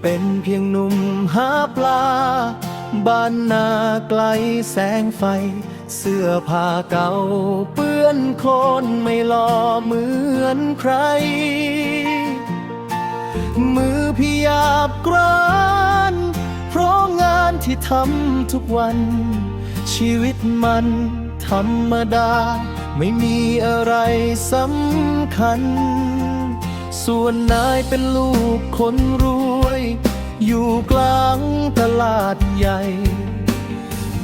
เป็นเพียงหนุ่มหาปลาบ้านนาไกลแสงไฟเสื้อผ้าเก่าเปื้อนโคลนไม่หล่อเหมือนใครมือพี่หยาบกร้านเพราะงานที่ทำทุกวันชีวิตมันธรรมดาไม่มีอะไรสำคัญส่วนนายเป็นลูกคนรวยอยู่กลางตลาดใหญ่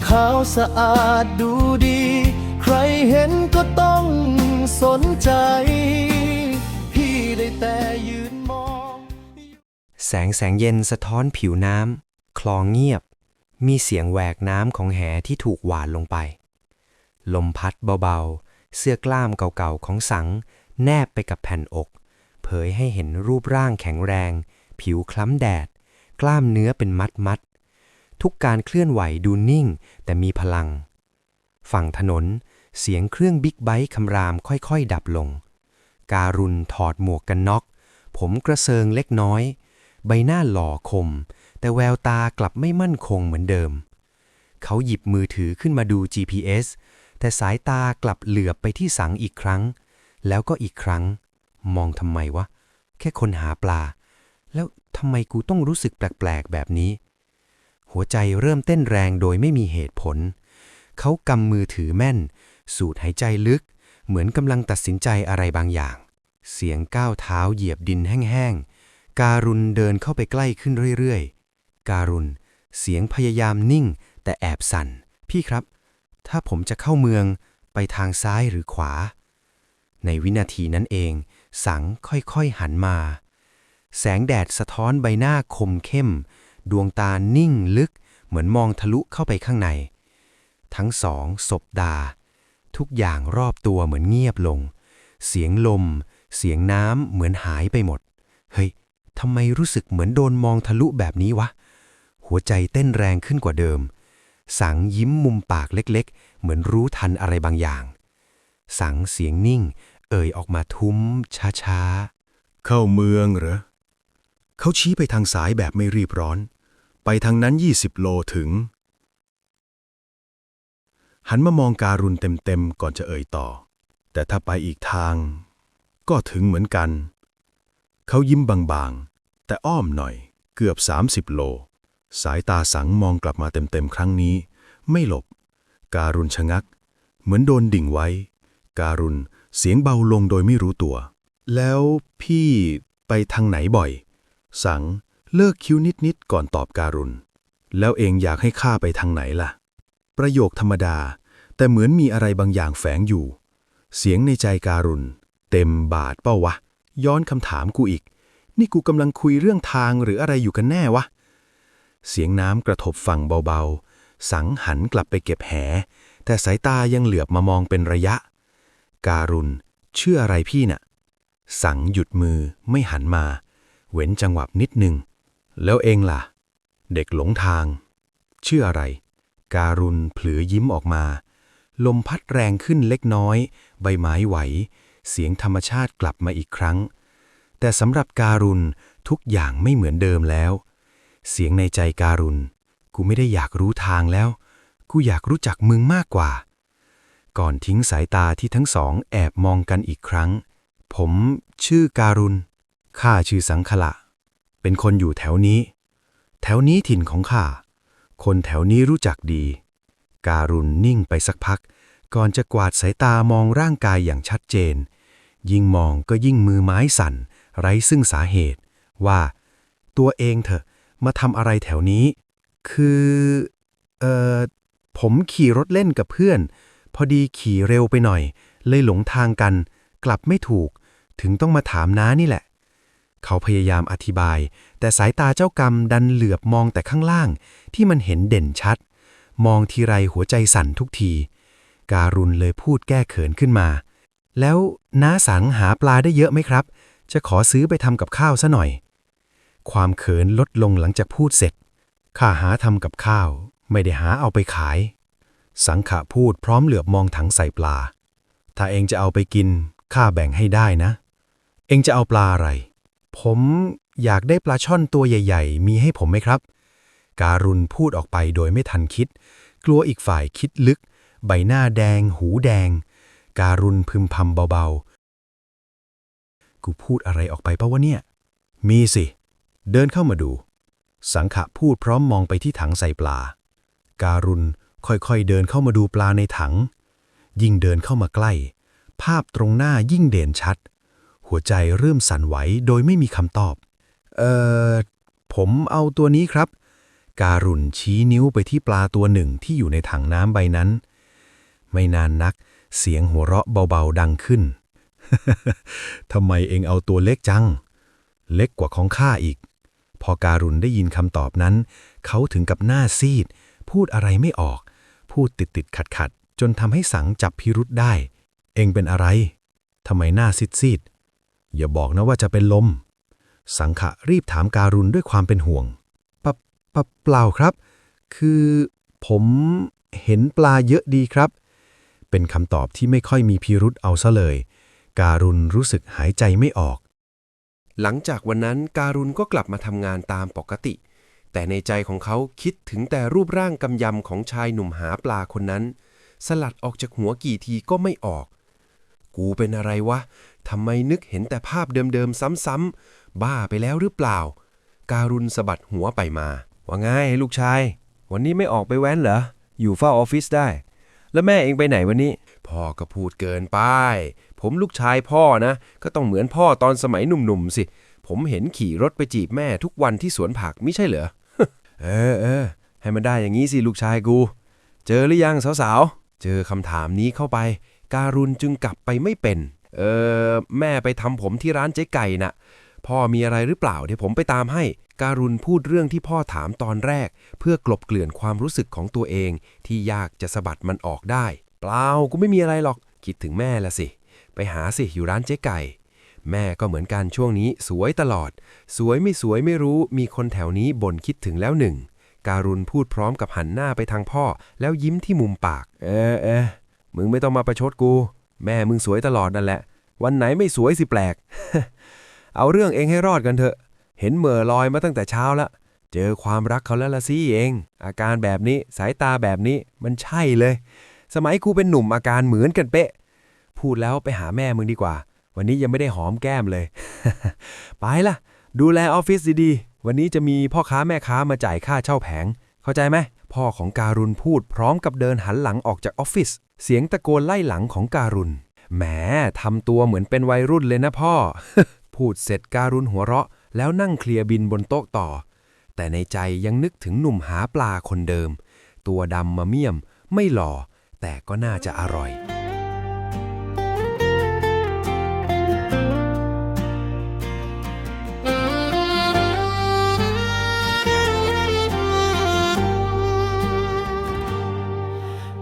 ขาวสะอาดดูดีใครเห็นก็ต้องสนใจพี่ได้แต่ยืนมองแสงเย็นสะท้อนผิวน้ำคลองเงียบมีเสียงแหวกน้ำของแหที่ถูกหวานลงไปลมพัดเบาๆเสื้อกล้ามเก่าๆของสังแนบไปกับแผ่นอกเผยให้เห็นรูปร่างแข็งแรงผิวคล้ำแดดกล้ามเนื้อเป็นมัดทุกการเคลื่อนไหวดูนิ่งแต่มีพลังฝั่งถนนเสียงเครื่องบิ๊กไบค์คำรามค่อยๆดับลงการุณถอดหมวกกันน็อกผมกระเซิงเล็กน้อยใบหน้าหล่อคมแต่แววตากลับไม่มั่นคงเหมือนเดิมเขาหยิบมือถือขึ้นมาดู GPS แต่สายตากลับเหลือบไปที่สังอีกครั้งแล้วก็อีกครั้งมองทำไมวะแค่คนหาปลาแล้วทำไมกูต้องรู้สึกแปลกๆแบบนี้หัวใจเริ่มเต้นแรงโดยไม่มีเหตุผลเขากำมือถือแม่นสูดหายใจลึกเหมือนกำลังตัดสินใจอะไรบางอย่างเสียงก้าวเท้าเหยียบดินแห้งๆการุณเดินเข้าไปใกล้ขึ้นเรื่อยๆการุณเสียงพยายามนิ่งแต่แอบสั่นพี่ครับถ้าผมจะเข้าเมืองไปทางซ้ายหรือขวาในวินาทีนั้นเองสังค่อยๆหันมาแสงแดดสะท้อนใบหน้าคมเข้มดวงตานิ่งลึกเหมือนมองทะลุเข้าไปข้างในทั้งสองสบตาทุกอย่างรอบตัวเหมือนเงียบลงเสียงลมเสียงน้ำเหมือนหายไปหมดเฮ้ยทำไมรู้สึกเหมือนโดนมองทะลุแบบนี้วะหัวใจเต้นแรงขึ้นกว่าเดิมสังยิ้มมุมปากเล็กๆเหมือนรู้ทันอะไรบางอย่างสังเสียงนิ่งเอ่ยออกมาทุ้มช้าๆเข้าเมืองเหรอเขาชี้ไปทางซ้ายแบบไม่รีบร้อนไปทางนั้น20 โลถึงหันมามองการุณเต็มๆก่อนจะเอ่ยต่อแต่ถ้าไปอีกทางก็ถึงเหมือนกันเขายิ้มบางๆแต่อ้อมหน่อยเกือบ30 โลสายตาสังมองกลับมาเต็มๆครั้งนี้ไม่หลบการุณชะงักเหมือนโดนดิ่งไว้การุณเสียงเบาลงโดยไม่รู้ตัวแล้วพี่ไปทางไหนบ่อยสังเลิกคิ้วนิดๆก่อนตอบการุณแล้วเองอยากให้ข้าไปทางไหนล่ะประโยคธรรมดาแต่เหมือนมีอะไรบางอย่างแฝงอยู่เสียงในใจการุณเต็มบาทเป้าวะย้อนคำถามกูอีกนี่กูกำลังคุยเรื่องทางหรืออะไรอยู่กันแน่วะเสียงน้ำกระทบฝั่งเบาๆสังหันกลับไปเก็บแหแต่สายตายังเหลือบมามองเป็นระยะการุณเชื่ออะไรพี่น่ะสังหยุดมือไม่หันมาเว้นจังหวะนิดนึงแล้วเองล่ะเด็กหลงทางเชื่ออะไรการุณเผลอยิ้มออกมาลมพัดแรงขึ้นเล็กน้อยใบไม้ไหวเสียงธรรมชาติกลับมาอีกครั้งแต่สำหรับการุณทุกอย่างไม่เหมือนเดิมแล้วเสียงในใจการุณกูไม่ได้อยากรู้ทางแล้วกูอยากรู้จักมึงมากกว่าก่อนทิ้งสายตาที่ทั้งสองแอบมองกันอีกครั้งผมชื่อการุณข้าชื่อสังขละเป็นคนอยู่แถวนี้ถิ่นของข้าคนแถวนี้รู้จักดีการุณนิ่งไปสักพักก่อนจะกวาดสายตามองร่างกายอย่างชัดเจนยิ่งมองก็ยิ่งมือไม้สั่นไร้ซึ่งสาเหตุว่าตัวเองเถอะมาทำอะไรแถวนี้คือผมขี่รถเล่นกับเพื่อนพอดีขี่เร็วไปหน่อยเลยหลงทางกันกลับไม่ถูกถึงต้องมาถามน้านี่แหละเขาพยายามอธิบายแต่สายตาเจ้ากรรมดันเหลือบมองแต่ข้างล่างที่มันเห็นเด่นชัดมองทีไรหัวใจสั่นทุกทีการุณเลยพูดแก้เขินขึ้นมาแล้วน้าสังหาปลาได้เยอะไหมครับจะขอซื้อไปทำกับข้าวซะหน่อยความเขินลดลงหลังจากพูดเสร็จข้าหาทำกับข้าวไม่ได้หาเอาไปขายสังขะพูดพร้อมเหลือบมองถังใส่ปลาถ้าเองจะเอาไปกินข้าแบ่งให้ได้นะเองจะเอาปลาอะไรผม อยากได้ปลาช่อนตัวใหญ่ๆมีให้ผมไหมครับการุณพูดออกไปโดยไม่ทันคิดกลัวอีกฝ่ายคิดลึกใบหน้าแดงหูแดงการุณพึมพำเบาๆกูพูดอะไรออกไปปะวะเนี่ยมีสิเดินเข้ามาดูสังขะพูดพร้อมมองไปที่ถังใส่ปลาการุณค่อยๆเดินเข้ามาดูปลาในถังยิ่งเดินเข้ามาใกล้ภาพตรงหน้ายิ่งเด่นชัดหัวใจเริ่มสั่นไหวโดยไม่มีคำตอบผมเอาตัวนี้ครับการุณชี้นิ้วไปที่ปลาตัวหนึ่งที่อยู่ในถังน้ำใบนั้นไม่นานนักเสียงหัวเราะเบาๆดังขึ้น ทำไมเองเอาตัวเล็กจังเล็กกว่าของข้าอีกพอการุณได้ยินคำตอบนั้นเขาถึงกับหน้าซีดพูดอะไรไม่ออกพูดติดขัดจนทำให้สังจับพิรุธได้เองเป็นอะไรทำไมหน้าซีดอย่าบอกนะว่าจะเป็นลมสังขะรีบถามการุณด้วยความเป็นห่วงเปล่าครับคือผมเห็นปลาเยอะดีครับเป็นคำตอบที่ไม่ค่อยมีพิรุธเอาซะเลยการุณรู้สึกหายใจไม่ออกหลังจากวันนั้นการุณก็กลับมาทำงานตามปกติแต่ในใจของเขาคิดถึงแต่รูปร่างกำยำของชายหนุ่มหาปลาคนนั้นสลัดออกจากหัวกี่ทีก็ไม่ออกกูเป็นอะไรวะทำไมนึกเห็นแต่ภาพเดิมๆซ้ำๆบ้าไปแล้วหรือเปล่าการุณสะบัดหัวไปมาว่าไงลูกชายวันนี้ไม่ออกไปแว้นเหรออยู่เฝ้าออฟฟิศได้แล้วแม่เองไปไหนวันนี้พ่อก็พูดเกินไปผมลูกชายพ่อนะก็ต้องเหมือนพ่อตอนสมัยหนุ่มๆสิผมเห็นขี่รถไปจีบแม่ทุกวันที่สวนผักไม่ใช่เหรอ เออให้มันได้อย่างนี้สิลูกชายกูเจอหรือยังสาวๆเจอคำถามนี้เข้าไปการุณจึงกลับไปไม่เป็นแม่ไปทำผมที่ร้านเจ๊ไก่น่ะพ่อมีอะไรหรือเปล่าเดี๋ยวผมไปตามให้การุณพูดเรื่องที่พ่อถามตอนแรกเพื่อกลบเกลื่อนความรู้สึกของตัวเองที่ยากจะสะบัดมันออกได้เปล่ากูไม่มีอะไรหรอกคิดถึงแม่ละสิไปหาสิอยู่ร้านเจ๊ไก่แม่ก็เหมือนกันช่วงนี้สวยตลอดสวยไม่สวยไม่รู้มีคนแถวนี้บ่นคิดถึงแล้วหนึ่งการุณพูดพร้อมกับหันหน้าไปทางพ่อแล้วยิ้มที่มุมปากมึงไม่ต้องมาประชดกูแม่มึงสวยตลอดนั่นแหละวันไหนไม่สวยสิแปลก เอาเรื่องเองให้รอดกันเถอะเห็นเหม่อลอยมาตั้งแต่เช้าละเจอความรักเขาแล้วละสิเองอาการแบบนี้สายตาแบบนี้มันใช่เลยสมัยกูเป็นหนุ่มอาการเหมือนกันเป๊ะพูดแล้วไปหาแม่มึงดีกว่าวันนี้ยังไม่ได้หอมแก้มเลย ไปล่ะดูแลออฟฟิศดีๆวันนี้จะมีพ่อค้าแม่ค้ามาจ่ายค่าเช่าแผงเข้าใจไหมพ่อของการุณพูดพร้อมกับเดินหันหลังออกจากออฟฟิศเสียงตะโกนไล่หลังของการุณแหมทำตัวเหมือนเป็นวัยรุ่นเลยนะพ่อ พูดเสร็จการุณหัวเราะแล้วนั่งเคลียร์บินบนโต๊ะต่อแต่ในใจยังนึกถึงหนุ่มหาปลาคนเดิมตัวดำมาเมี่ยมไม่หล่อแต่ก็น่าจะอร่อย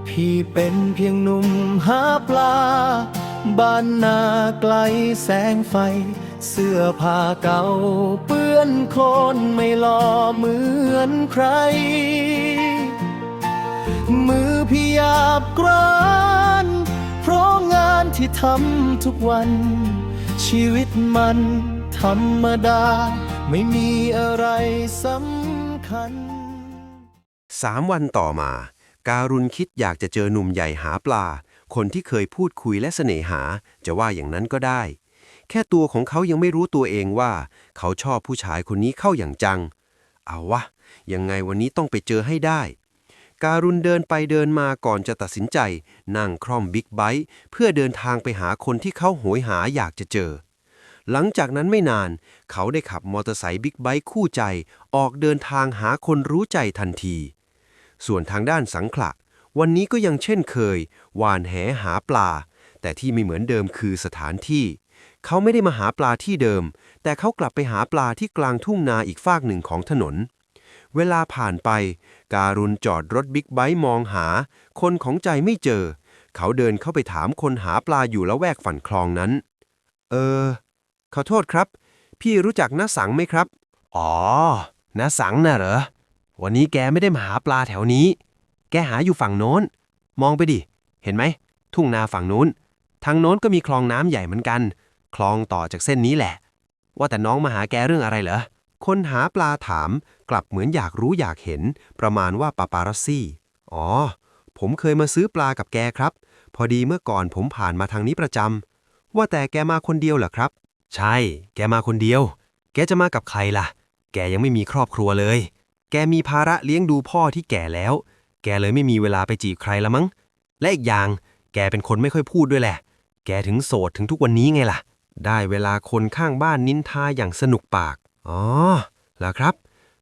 พี่เป็นเพียงหนุ่มหาปลาบ้านนาไกลแสงไฟเสื้อผ้าเก่าเปื้อนโคลนไม่หล่อเหมือนใครมือพี่หยาบกร้านเพราะงานที่ทำทุกวันชีวิตมันธรรมดาไม่มีอะไรสำคัญ3 วันต่อมาการุณคิดอยากจะเจอหนุ่มใหญ่หาปลาคนที่เคยพูดคุยและเสน่หาจะว่าอย่างนั้นก็ได้แค่ตัวของเขายังไม่รู้ตัวเองว่าเขาชอบผู้ชายคนนี้เข้าอย่างจังเอาวะยังไงวันนี้ต้องไปเจอให้ได้การุณเดินไปเดินมาก่อนจะตัดสินใจนั่งคร่อมบิ๊กไบค์เพื่อเดินทางไปหาคนที่เขาโหยหาอยากจะเจอหลังจากนั้นไม่นานเขาได้ขับมอเตอร์ไซค์บิ๊กไบค์คู่ใจออกเดินทางหาคนรู้ใจทันทีส่วนทางด้านสังขละวันนี้ก็ยังเช่นเคยหว่านแหหาปลาแต่ที่ไม่เหมือนเดิมคือสถานที่เขาไม่ได้มาหาปลาที่เดิมแต่เขากลับไปหาปลาที่กลางทุ่งนาอีกฟากหนึ่งของถนนเวลาผ่านไปการุณจอดรถบิ๊กไบค์มองหาคนของใจไม่เจอเขาเดินเข้าไปถามคนหาปลาอยู่ละแวกฝั่งคลองนั้นขอโทษครับพี่รู้จักน้าสังไหมครับอ๋อน้าสังน่ะเหรอวันนี้แกไม่ได้มาหาปลาแถวนี้แกหาอยู่ฝั่งโน้นมองไปดิเห็นไหมทุ่งนาฝั่งโน้นทางโน้นก็มีคลองน้ำใหญ่เหมือนกันคลองต่อจากเส้นนี้แหละ ว่าแต่น้องมาหาแกเรื่องอะไรเหรอคนหาปลาถามกลับเหมือนอยากรู้อยากเห็นประมาณว่าปาปารัสซี่อ๋อผมเคยมาซื้อปลากับแกครับพอดีเมื่อก่อนผมผ่านมาทางนี้ประจำว่าแต่แกมาคนเดียวเหรอครับใช่แกมาคนเดียวแกจะมากับใครล่ะแกยังไม่มีครอบครัวเลยแกมีภาระเลี้ยงดูพ่อที่แก่แล้วแกเลยไม่มีเวลาไปจีบใครละมั้งและอีกอย่างแกเป็นคนไม่ค่อยพูดด้วยแหละแกถึงโสดถึงทุกวันนี้ไงล่ะได้เวลาคนข้างบ้านนินทาอย่างสนุกปากอ๋อเหรอครับ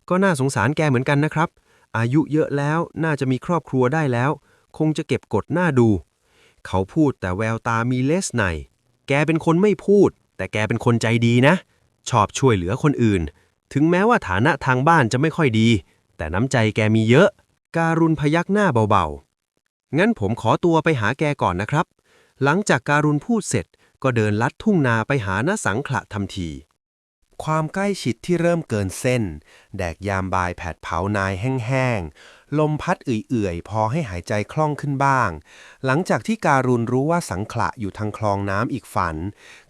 ก็น่าสงสารแกเหมือนกันนะครับอายุเยอะแล้วน่าจะมีครอบครัวได้แล้วคงจะเก็บกดหน้าดูเขาพูดแต่แววตามีเลสไนแกเป็นคนไม่พูดแต่แกเป็นคนใจดีนะชอบช่วยเหลือคนอื่นถึงแม้ว่าฐานะทางบ้านจะไม่ค่อยดีแต่น้ำใจแกมีเยอะการุณพยักหน้าเบาๆงั้นผมขอตัวไปหาแกก่อนนะครับหลังจากการุณพูดเสร็จก็เดินลัดทุ่งนาไปหาน้าสังขละทันทีความใกล้ชิดที่เริ่มเกินเส้นแดกยามบายแผดเผานายแห้งๆลมพัดเอื่อยๆพอให้หายใจคล่องขึ้นบ้างหลังจากที่การุณรู้ว่าสังขละอยู่ทางคลองน้ำอีกฝัน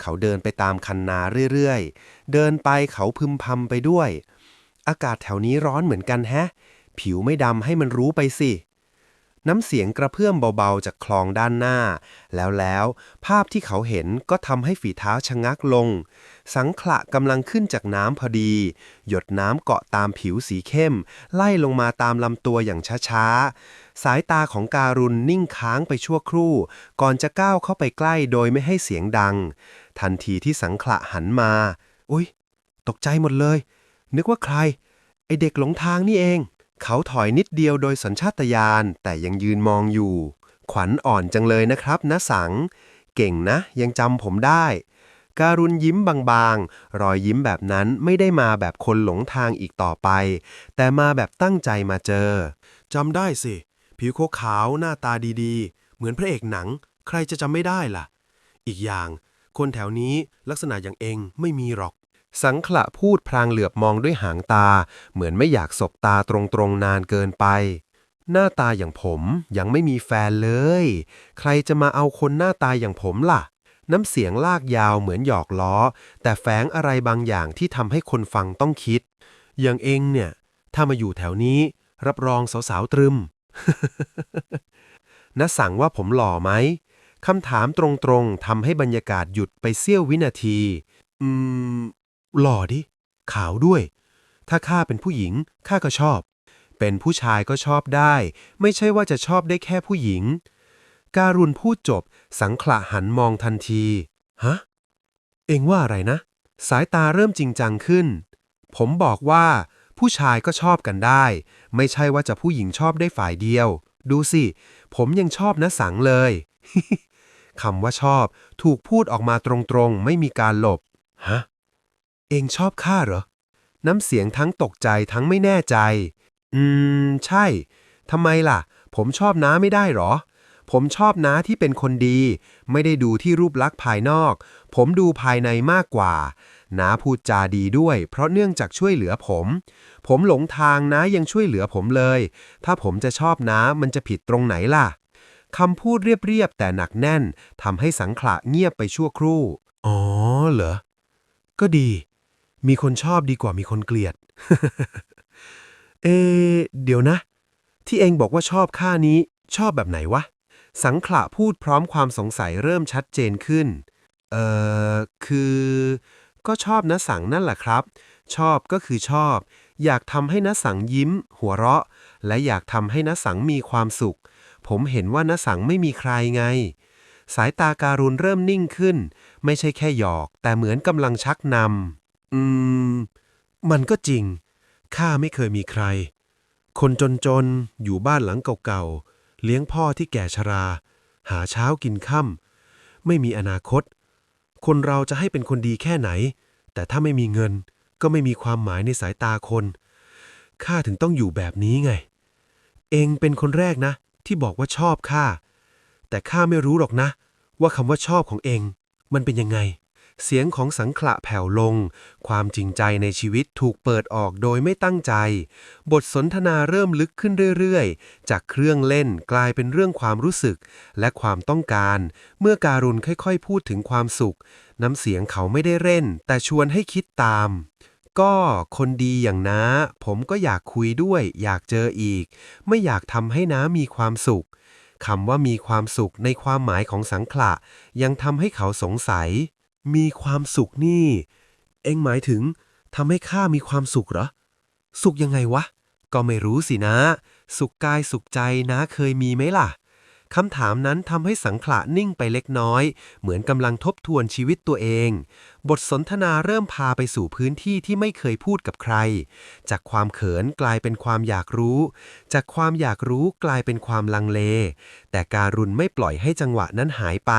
เขาเดินไปตามคันนาเรื่อยๆเดินไปเขาพึมพำไปด้วยอากาศแถวนี้ร้อนเหมือนกันแฮะผิวไม่ดำให้มันรู้ไปสิน้ำเสียงกระเพื่อมเบาๆจากคลองด้านหน้าแล้วภาพที่เขาเห็นก็ทำให้ฝีเท้าชะงักลงสังขละกำลังขึ้นจากน้ำพอดีหยดน้ำเกาะตามผิวสีเข้มไล่ลงมาตามลำตัวอย่างช้าๆสายตาของการุณนิ่งค้างไปชั่วครู่ก่อนจะก้าวเข้าไปใกล้โดยไม่ให้เสียงดังทันทีที่สังขละหันมาอุ๊ยตกใจหมดเลยนึกว่าใครไอเด็กหลงทางนี่เองเขาถอยนิดเดียวโดยสัญชาตญาณแต่ยังยืนมองอยู่ขวัญอ่อนจังเลยนะครับณสังเก่งนะยังจำผมได้การุณยิ้มบางๆรอยยิ้มแบบนั้นไม่ได้มาแบบคนหลงทางอีกต่อไปแต่มาแบบตั้งใจมาเจอจำได้สิผิวขาวหน้าตาดีๆเหมือนพระเอกหนังใครจะจำไม่ได้ล่ะอีกอย่างคนแถวนี้ลักษณะอย่างเองไม่มีหรอกสังขละพูดพลางเหลือบมองด้วยหางตาเหมือนไม่อยากสบตาตรงๆนานเกินไปหน้าตาอย่างผมยังไม่มีแฟนเลยใครจะมาเอาคนหน้าตาอย่างผมล่ะน้ำเสียงลากยาวเหมือนหยอกล้อแต่แฝงอะไรบางอย่างที่ทำให้คนฟังต้องคิดอย่างเองเนี่ยถ้ามาอยู่แถวนี้รับรองสาวๆตรึม น้าสั่งว่าผมหล่อไหมคำถามตรงๆทำให้บรรยากาศหยุดไปเสี้ยววินาทีหล่อดิขาวด้วยถ้าข้าเป็นผู้หญิงข้าก็ชอบเป็นผู้ชายก็ชอบได้ไม่ใช่ว่าจะชอบได้แค่ผู้หญิงการุณพูดจบสังขละหันมองทันทีฮะเอ็งว่าอะไรนะสายตาเริ่มจริงจังขึ้นผมบอกว่าผู้ชายก็ชอบกันได้ไม่ใช่ว่าจะผู้หญิงชอบได้ฝ่ายเดียวดูสิผมยังชอบนะสังเลย คำว่าชอบถูกพูดออกมาตรงๆไม่มีการหลบฮะเองชอบข้าเหรอน้ำเสียงทั้งตกใจทั้งไม่แน่ใจใช่ทำไมล่ะผมชอบน้าไม่ได้หรอผมชอบน้าที่เป็นคนดีไม่ได้ดูที่รูปลักษณ์ภายนอกผมดูภายในมากกว่าน้าพูดจาดีด้วยเพราะเนื่องจากช่วยเหลือผมหลงทางน้ายังช่วยเหลือผมเลยถ้าผมจะชอบน้ามันจะผิดตรงไหนล่ะคำพูดเรียบๆแต่หนักแน่นทำให้สังขละเงียบไปชั่วครู่อ๋อเหรอก็ดีมีคนชอบดีกว่ามีคนเกลียด เดี๋ยวนะที่เองบอกว่าชอบข้านี้ชอบแบบไหนวะสังขละพูดพร้อมความสงสัยเริ่มชัดเจนขึ้นคือก็ชอบณสังนั่นแหละครับชอบก็คือชอบอยากทำให้ณสังยิ้มหัวเราะและอยากทำให้ณสังมีความสุขผมเห็นว่าณสังไม่มีใครไงสายตาการุณเริ่มนิ่งขึ้นไม่ใช่แค่หยอกแต่เหมือนกำลังชักนำมันก็จริงข้าไม่เคยมีใครคนจนๆอยู่บ้านหลังเก่าๆเลี้ยงพ่อที่แก่ชราหาเช้ากินค่ำไม่มีอนาคตคนเราจะให้เป็นคนดีแค่ไหนแต่ถ้าไม่มีเงินก็ไม่มีความหมายในสายตาคนข้าถึงต้องอยู่แบบนี้ไงเองเป็นคนแรกนะที่บอกว่าชอบข้าแต่ข้าไม่รู้หรอกนะว่าคำว่าชอบของเองมันเป็นยังไงเสียงของสังขละแผ่วลงความจริงใจในชีวิตถูกเปิดออกโดยไม่ตั้งใจบทสนทนาเริ่มลึกขึ้นเรื่อยๆจากเครื่องเล่นกลายเป็นเรื่องความรู้สึกและความต้องการเมื่อการุณค่อยๆพูดถึงความสุข น้ำเสียงเขาไม่ได้เร่นแต่ชวนให้คิดตาม ก็คนดีอย่างน้าผมก็อยากคุยด้วยอยากเจออีกไม่อยากทำให้น้ามีความสุขคำว่ามีความสุขในความหมายของสังขละยังทำให้เขาสงสัยมีความสุขนี่ เอ็งหมายถึงทำให้ข้ามีความสุขเหรอสุขยังไงวะก็ไม่รู้สินะสุขกายสุขใจน้าเคยมีไหมล่ะคำถามนั้นทำให้สังขละนิ่งไปเล็กน้อยเหมือนกำลังทบทวนชีวิตตัวเองบทสนทนาเริ่มพาไปสู่พื้นที่ที่ไม่เคยพูดกับใครจากความเขินกลายเป็นความอยากรู้จากความอยากรู้กลายเป็นความลังเลแต่การุณไม่ปล่อยให้จังหวะนั้นหายไป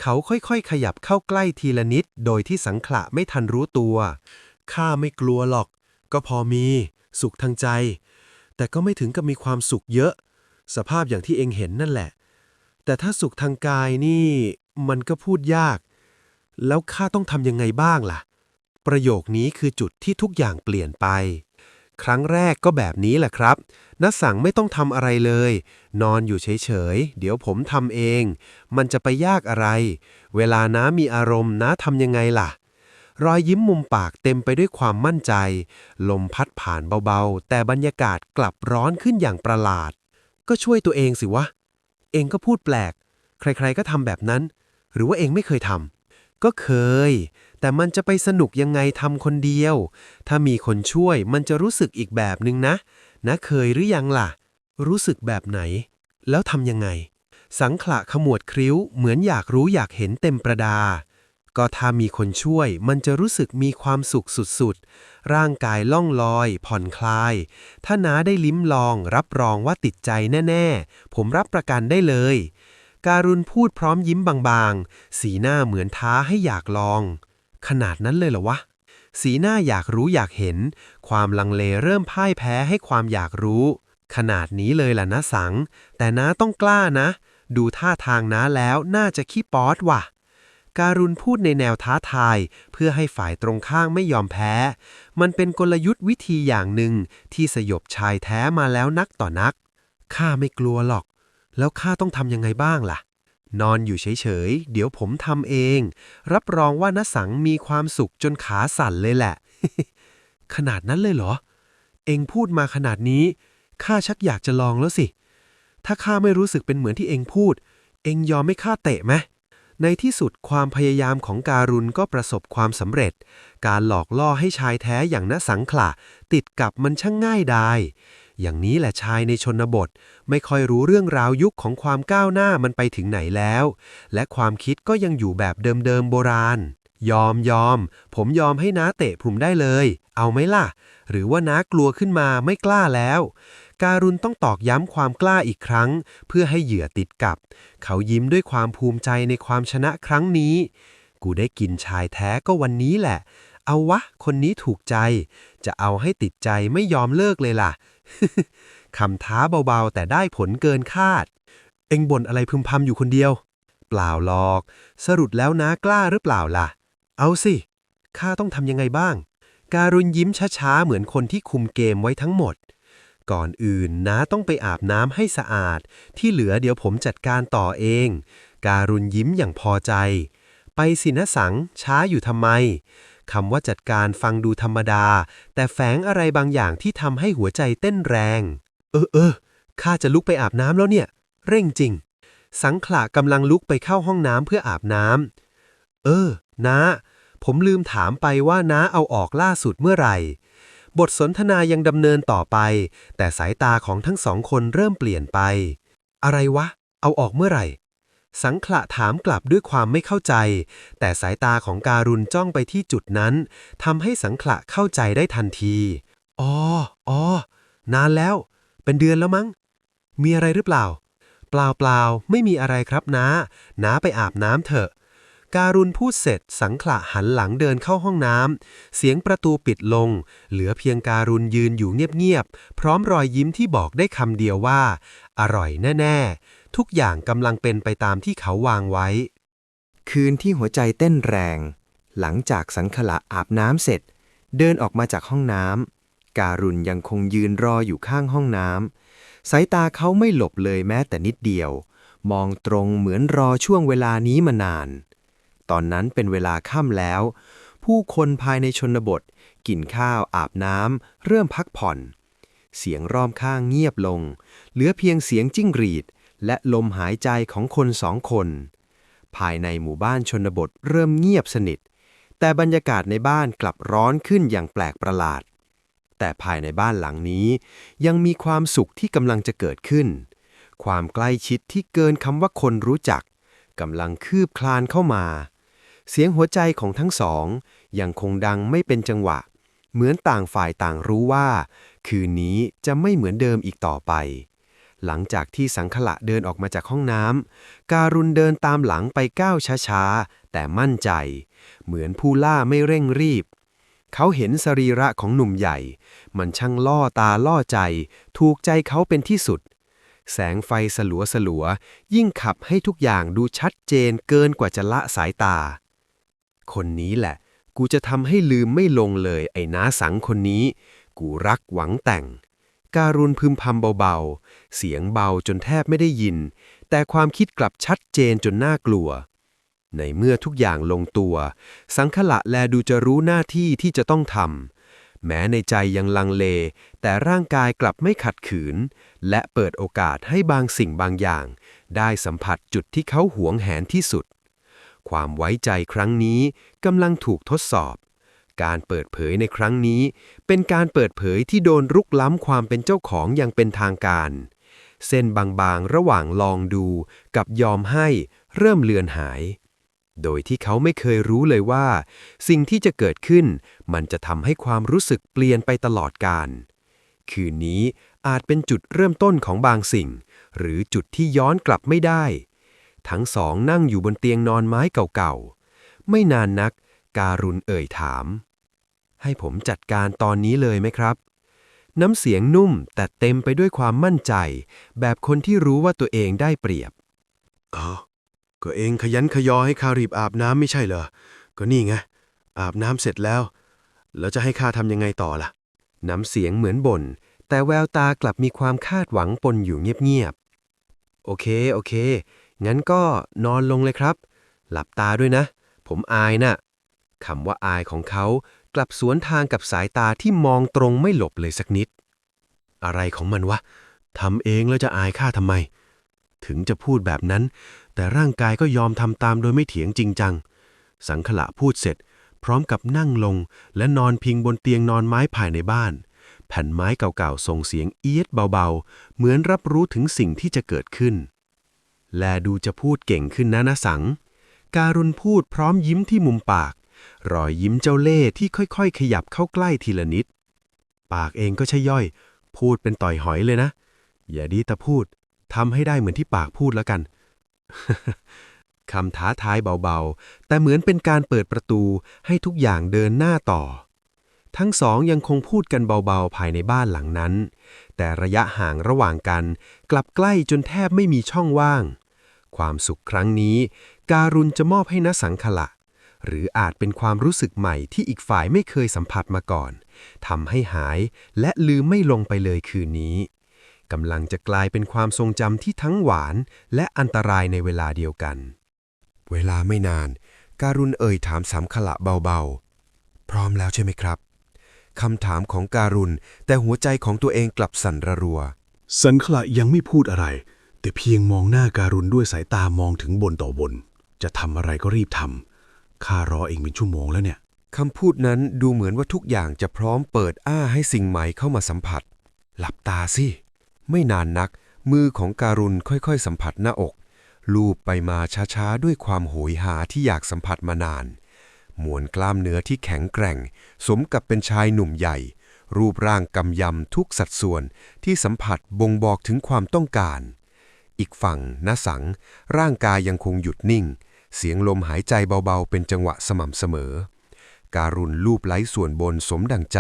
เขาค่อยๆขยับเข้าใกล้ทีละนิดโดยที่สังขละไม่ทันรู้ตัวข้าไม่กลัวหรอกก็พอมีสุขทางใจแต่ก็ไม่ถึงกับมีความสุขเยอะสภาพอย่างที่เองเห็นนั่นแหละแต่ถ้าสุขทางกายนี่มันก็พูดยากแล้วข้าต้องทำยังไงบ้างล่ะประโยคนี้คือจุดที่ทุกอย่างเปลี่ยนไปครั้งแรกก็แบบนี้แหละครับณสั่งไม่ต้องทำอะไรเลยนอนอยู่เฉยๆเดี๋ยวผมทำเองมันจะไปยากอะไรเวลาน้ามีอารมณ์น้าทำยังไงล่ะรอยยิ้มมุมปากเต็มไปด้วยความมั่นใจลมพัดผ่านเบาๆแต่บรรยากาศกลับร้อนขึ้นอย่างประหลาดก็ช่วยตัวเองสิวะเองก็พูดแปลกใครๆก็ทำแบบนั้นหรือว่าเองไม่เคยทำก็เคยแต่มันจะไปสนุกยังไงทำคนเดียวถ้ามีคนช่วยมันจะรู้สึกอีกแบบนึงนะเคยหรือยังล่ะรู้สึกแบบไหนแล้วทำยังไงสังขละขมวดคิ้วเหมือนอยากรู้อยากเห็นเต็มประดาก็ถ้ามีคนช่วยมันจะรู้สึกมีความสุขสุดๆร่างกายล่องลอยผ่อนคลายถ้าน้าได้ลิ้มลองรับรองว่าติดใจแน่ๆผมรับประกันได้เลยการุณพูดพร้อมยิ้มบางๆสีหน้าเหมือนท้าให้อยากลองขนาดนั้นเลยเหรอวะสีหน้าอยากรู้อยากเห็นความลังเลเริ่มพ่ายแพ้ให้ความอยากรู้ขนาดนี้เลยล่ะนะสังแต่น้าต้องกล้านะดูท่าทางน้าแล้วน่าจะขี้ป๊อดว่ะการุณพูดในแนวท้าทายเพื่อให้ฝ่ายตรงข้างไม่ยอมแพ้มันเป็นกลยุทธ์วิธีอย่างหนึ่งที่สยบชายแท้มาแล้วนักต่อนักข้าไม่กลัวหรอกแล้วข้าต้องทำยังไงบ้างล่ะนอนอยู่เฉยๆเดี๋ยวผมทำเองรับรองว่าณสังมีความสุขจนขาสั่นเลยแหละ ขนาดนั้นเลยเหรอเอ็งพูดมาขนาดนี้ข้าชักอยากจะลองแล้วสิถ้าข้าไม่รู้สึกเป็นเหมือนที่เอ็งพูดเอ็งยอมให้ข้าเตะไหมในที่สุดความพยายามของการุณก็ประสบความสำเร็จการหลอกล่อให้ชายแท้อย่างณสังขละติดกับมันช่างง่ายดายอย่างนี้แหละชายในชนบทไม่ค่อยรู้เรื่องราวยุคของความก้าวหน้ามันไปถึงไหนแล้วและความคิดก็ยังอยู่แบบเดิมๆโบราณยอมผมยอมให้น้าเตะผมได้เลยเอาไหมล่ะหรือว่าน้ากลัวขึ้นมาไม่กล้าแล้วการุณต้องตอกย้ำความกล้าอีกครั้งเพื่อให้เหยื่อติดกับเขายิ้มด้วยความภูมิใจในความชนะครั้งนี้กูได้กินชายแท้ก็วันนี้แหละเอาวะคนนี้ถูกใจจะเอาให้ติดใจไม่ยอมเลิกเลยล่ะ คำท้าเบาๆแต่ได้ผลเกินคาดเอ็งบ่นอะไรพึมพำอยู่คนเดียวเปล่าหรอกสรุปแล้วน้ากล้าหรือเปล่าล่ะเอาสิข้าต้องทำยังไงบ้างการุณยิ้มช้าๆเหมือนคนที่คุมเกมไว้ทั้งหมดก่อนอื่นน้าต้องไปอาบน้ำให้สะอาดที่เหลือเดี๋ยวผมจัดการต่อเองการุณยิ้มอย่างพอใจไปสินะสังช้าอยู่ทำไมคำว่าจัดการฟังดูธรรมดาแต่แฝงอะไรบางอย่างที่ทำให้หัวใจเต้นแรงข้าจะลุกไปอาบน้ำแล้วเนี่ยเร่งจริงสังขละกำลังลุกไปเข้าห้องน้ำเพื่ออาบน้ำน้าผมลืมถามไปว่าน้าเอาออกล่าสุดเมื่อไหร่บทสนทนายังดำเนินต่อไปแต่สายตาของทั้งสองคนเริ่มเปลี่ยนไปอะไรวะเอาออกเมื่อไหร่สังขละถามกลับด้วยความไม่เข้าใจแต่สายตาของการุณจ้องไปที่จุดนั้นทำให้สังขละเข้าใจได้ทันทีอ๋อนานแล้วเป็นเดือนแล้วมั้งมีอะไรหรือเปล่าเปล่าไม่มีอะไรครับน้าไปอาบน้ำเถอะการุณพูดเสร็จสังขละหันหลังเดินเข้าห้องน้ำเสียงประตูปิดลงเหลือเพียงการุณยืนอยู่เงียบๆพร้อมรอยยิ้มที่บอกได้คำเดียวว่าอร่อยแน่ๆทุกอย่างกำลังเป็นไปตามที่เขาวางไว้คืนที่หัวใจเต้นแรงหลังจากสังขละอาบน้ำเสร็จเดินออกมาจากห้องน้ำการุณยังคงยืนรออยู่ข้างห้องน้ำสายตาเขาไม่หลบเลยแม้แต่นิดเดียวมองตรงเหมือนรอช่วงเวลานี้มานาน ตอนนั้นเป็นเวลาค่ำแล้ว ผู้คนภายในชนบทกินข้าวอาบน้ำเริ่มพักผ่อน เสียงรอบข้างเงียบลง เหลือเพียงเสียงจิ้งหรีดและลมหายใจของคนสองคน ภายในหมู่บ้านชนบทเริ่มเงียบสนิท แต่บรรยากาศในบ้านกลับร้อนขึ้นอย่างแปลกประหลาด แต่ภายในบ้านหลังนี้ยังมีความสุขที่กำลังจะเกิดขึ้น ความใกล้ชิดที่เกินคำว่าคนรู้จักกำลังคืบคลานเข้ามา เสียงหัวใจของทั้งสองยังคงดังไม่เป็นจังหวะ เหมือนต่างฝ่ายต่างรู้ว่า คืนนี้จะไม่เหมือนเดิมอีกต่อไป หลังจากที่สังขละเดินออกมาจากห้องน้ำการุณเดินตามหลังไปก้าวช้าๆแต่มั่นใจ เหมือนผู้ล่าไม่เร่งรีบ เขาเห็นสรีระของหนุ่มใหญ่ มันช่างล่อตาล่อใจ ถูกใจเขาเป็นที่สุด แสงไฟสลัวๆยิ่งขับให้ทุกอย่างดูชัดเจนเกินกว่าจะละสายตา คนนี้แหละ กูจะทำให้ลืมไม่ลงเลยไอ้น้าสังคนนี้ กูรักหวังแต่ง การุณพึมพำเบาๆเสียงเบาจนแทบไม่ได้ยิน แต่ความคิดกลับชัดเจนจนน่ากลัว ในเมื่อทุกอย่างลงตัว สังขละแลดูจะรู้หน้าที่ที่จะต้องทำ แม้ในใจยังลังเล แต่ร่างกายกลับไม่ขัดขืน และเปิดโอกาสให้บางสิ่งบางอย่าง ได้สัมผัสจุดที่เขาหวงแหนที่สุด ความไว้ใจครั้งนี้กำลังถูกทดสอบ การเปิดเผยในครั้งนี้เป็นการเปิดเผยที่โดนรุกล้ำความเป็นเจ้าของอย่างเป็นทางการ เส้นบางๆระหว่างลองดูกับยอมให้เริ่มเลือนหาย โดยที่เขาไม่เคยรู้เลยว่า สิ่งที่จะเกิดขึ้นมันจะทำให้ความรู้สึกเปลี่ยนไปตลอดกาล คืนนี้อาจเป็นจุดเริ่มต้นของบางสิ่ง หรือจุดที่ย้อนกลับไม่ได้ ทั้งสองนั่งอยู่บนเตียงนอนไม้เก่าๆไม่นานนักการุณเอ่ยถาม ให้ผมจัดการตอนนี้เลยไหมครับ น้ำเสียงนุ่มแต่เต็มไปด้วยความมั่นใจ แบบคนที่รู้ว่าตัวเองได้เปรียบ ก็เองขยันขยอให้ข้ารีบอาบน้ำไม่ใช่เหรอ ก็นี่ไง อาบน้ำเสร็จแล้ว แล้วจะให้ข้าทำยังไงต่อล่ะ น้ำเสียงเหมือนบ่น แต่แววตากลับมีความคาดหวังปนอยู่เงียบๆ โอเค งั้นก็นอนลงเลยครับ หลับตาด้วยนะ ผมอายน่ะคำว่าอายของเขากลับสวนทางกับสายตาที่มองตรงไม่หลบเลยสักนิด อะไรของมันวะ ทำเองแล้วจะอายข้าทำไม ถึงจะพูดแบบนั้น แต่ร่างกายก็ยอมทำตามโดยไม่เถียงจริงจัง สังขละพูดเสร็จ พร้อมกับนั่งลงและนอนพิงบนเตียงนอนไม้ภายในบ้าน แผ่นไม้เก่าๆส่งเสียงเอี๊ยดเบาๆ เหมือนรับรู้ถึงสิ่งที่จะเกิดขึ้น และดูจะพูดเก่งขึ้นนะสัง การุณพูดพร้อมยิ้มที่มุมปาก รอยยิ้มเจ้าเล่ห์ที่ค่อยๆขยับเข้าใกล้ทีละนิด ปากเองก็ใช่ย่อย พูดเป็นต่อยหอยเลยนะ อย่าดีแต่พูดทำให้ได้เหมือนที่ปากพูดแล้วกัน คำท้าทายเบาๆแต่เหมือนเป็นการเปิดประตูให้ทุกอย่างเดินหน้าต่อ ทั้งสองยังคงพูดกันเบาๆภายในบ้านหลังนั้น แต่ระยะห่างระหว่างกันกลับใกล้จนแทบไม่มีช่องว่าง ความสุขครั้งนี้การุณจะมอบให้ณสังขละ หรืออาจเป็นความรู้สึกใหม่ที่อีกฝ่ายไม่เคยสัมผัสมาก่อนทำให้หายและลืมไม่ลงไปเลยคืนนี้กำลังจะกลายเป็นความทรงจำที่ทั้งหวานและอันตรายในเวลาเดียวกัน เวลาไม่นานการุณเอ่ยถามสังขละเบาๆพร้อมแล้วใช่ไหมครับคำถามของการุณแต่หัวใจของตัวเองกลับสั่นระรัว สังขละยังไม่พูดอะไร แต่เพียงมองหน้าการุณด้วยสายตามองถึงบนต่อบน จะทำอะไรก็รีบทำข้ารอเองเป็นชั่วโมงแล้วเนี่ย คำพูดนั้นดูเหมือนว่าทุกอย่างจะพร้อมเปิดอ้าให้สิ่งใหม่เข้ามาสัมผัส หลับตาสิ ไม่นานนักมือของการุณค่อยๆสัมผัสหน้าอกลูบไปมาช้าๆด้วยความโหยหาที่อยากสัมผัสมานานมวลกล้ามเนื้อที่แข็งแกร่งสมกับเป็นชายหนุ่มใหญ่รูปร่างกำยำทุกสัดส่วนที่สัมผัสบ่งบอกถึงความต้องการอีกฝั่งณสังร่างกายยังคงหยุดนิ่งเสียงลมหายใจเบาๆเป็นจังหวะสม่ำเสมอการุณลูบไล้ส่วนบนสมดังใจ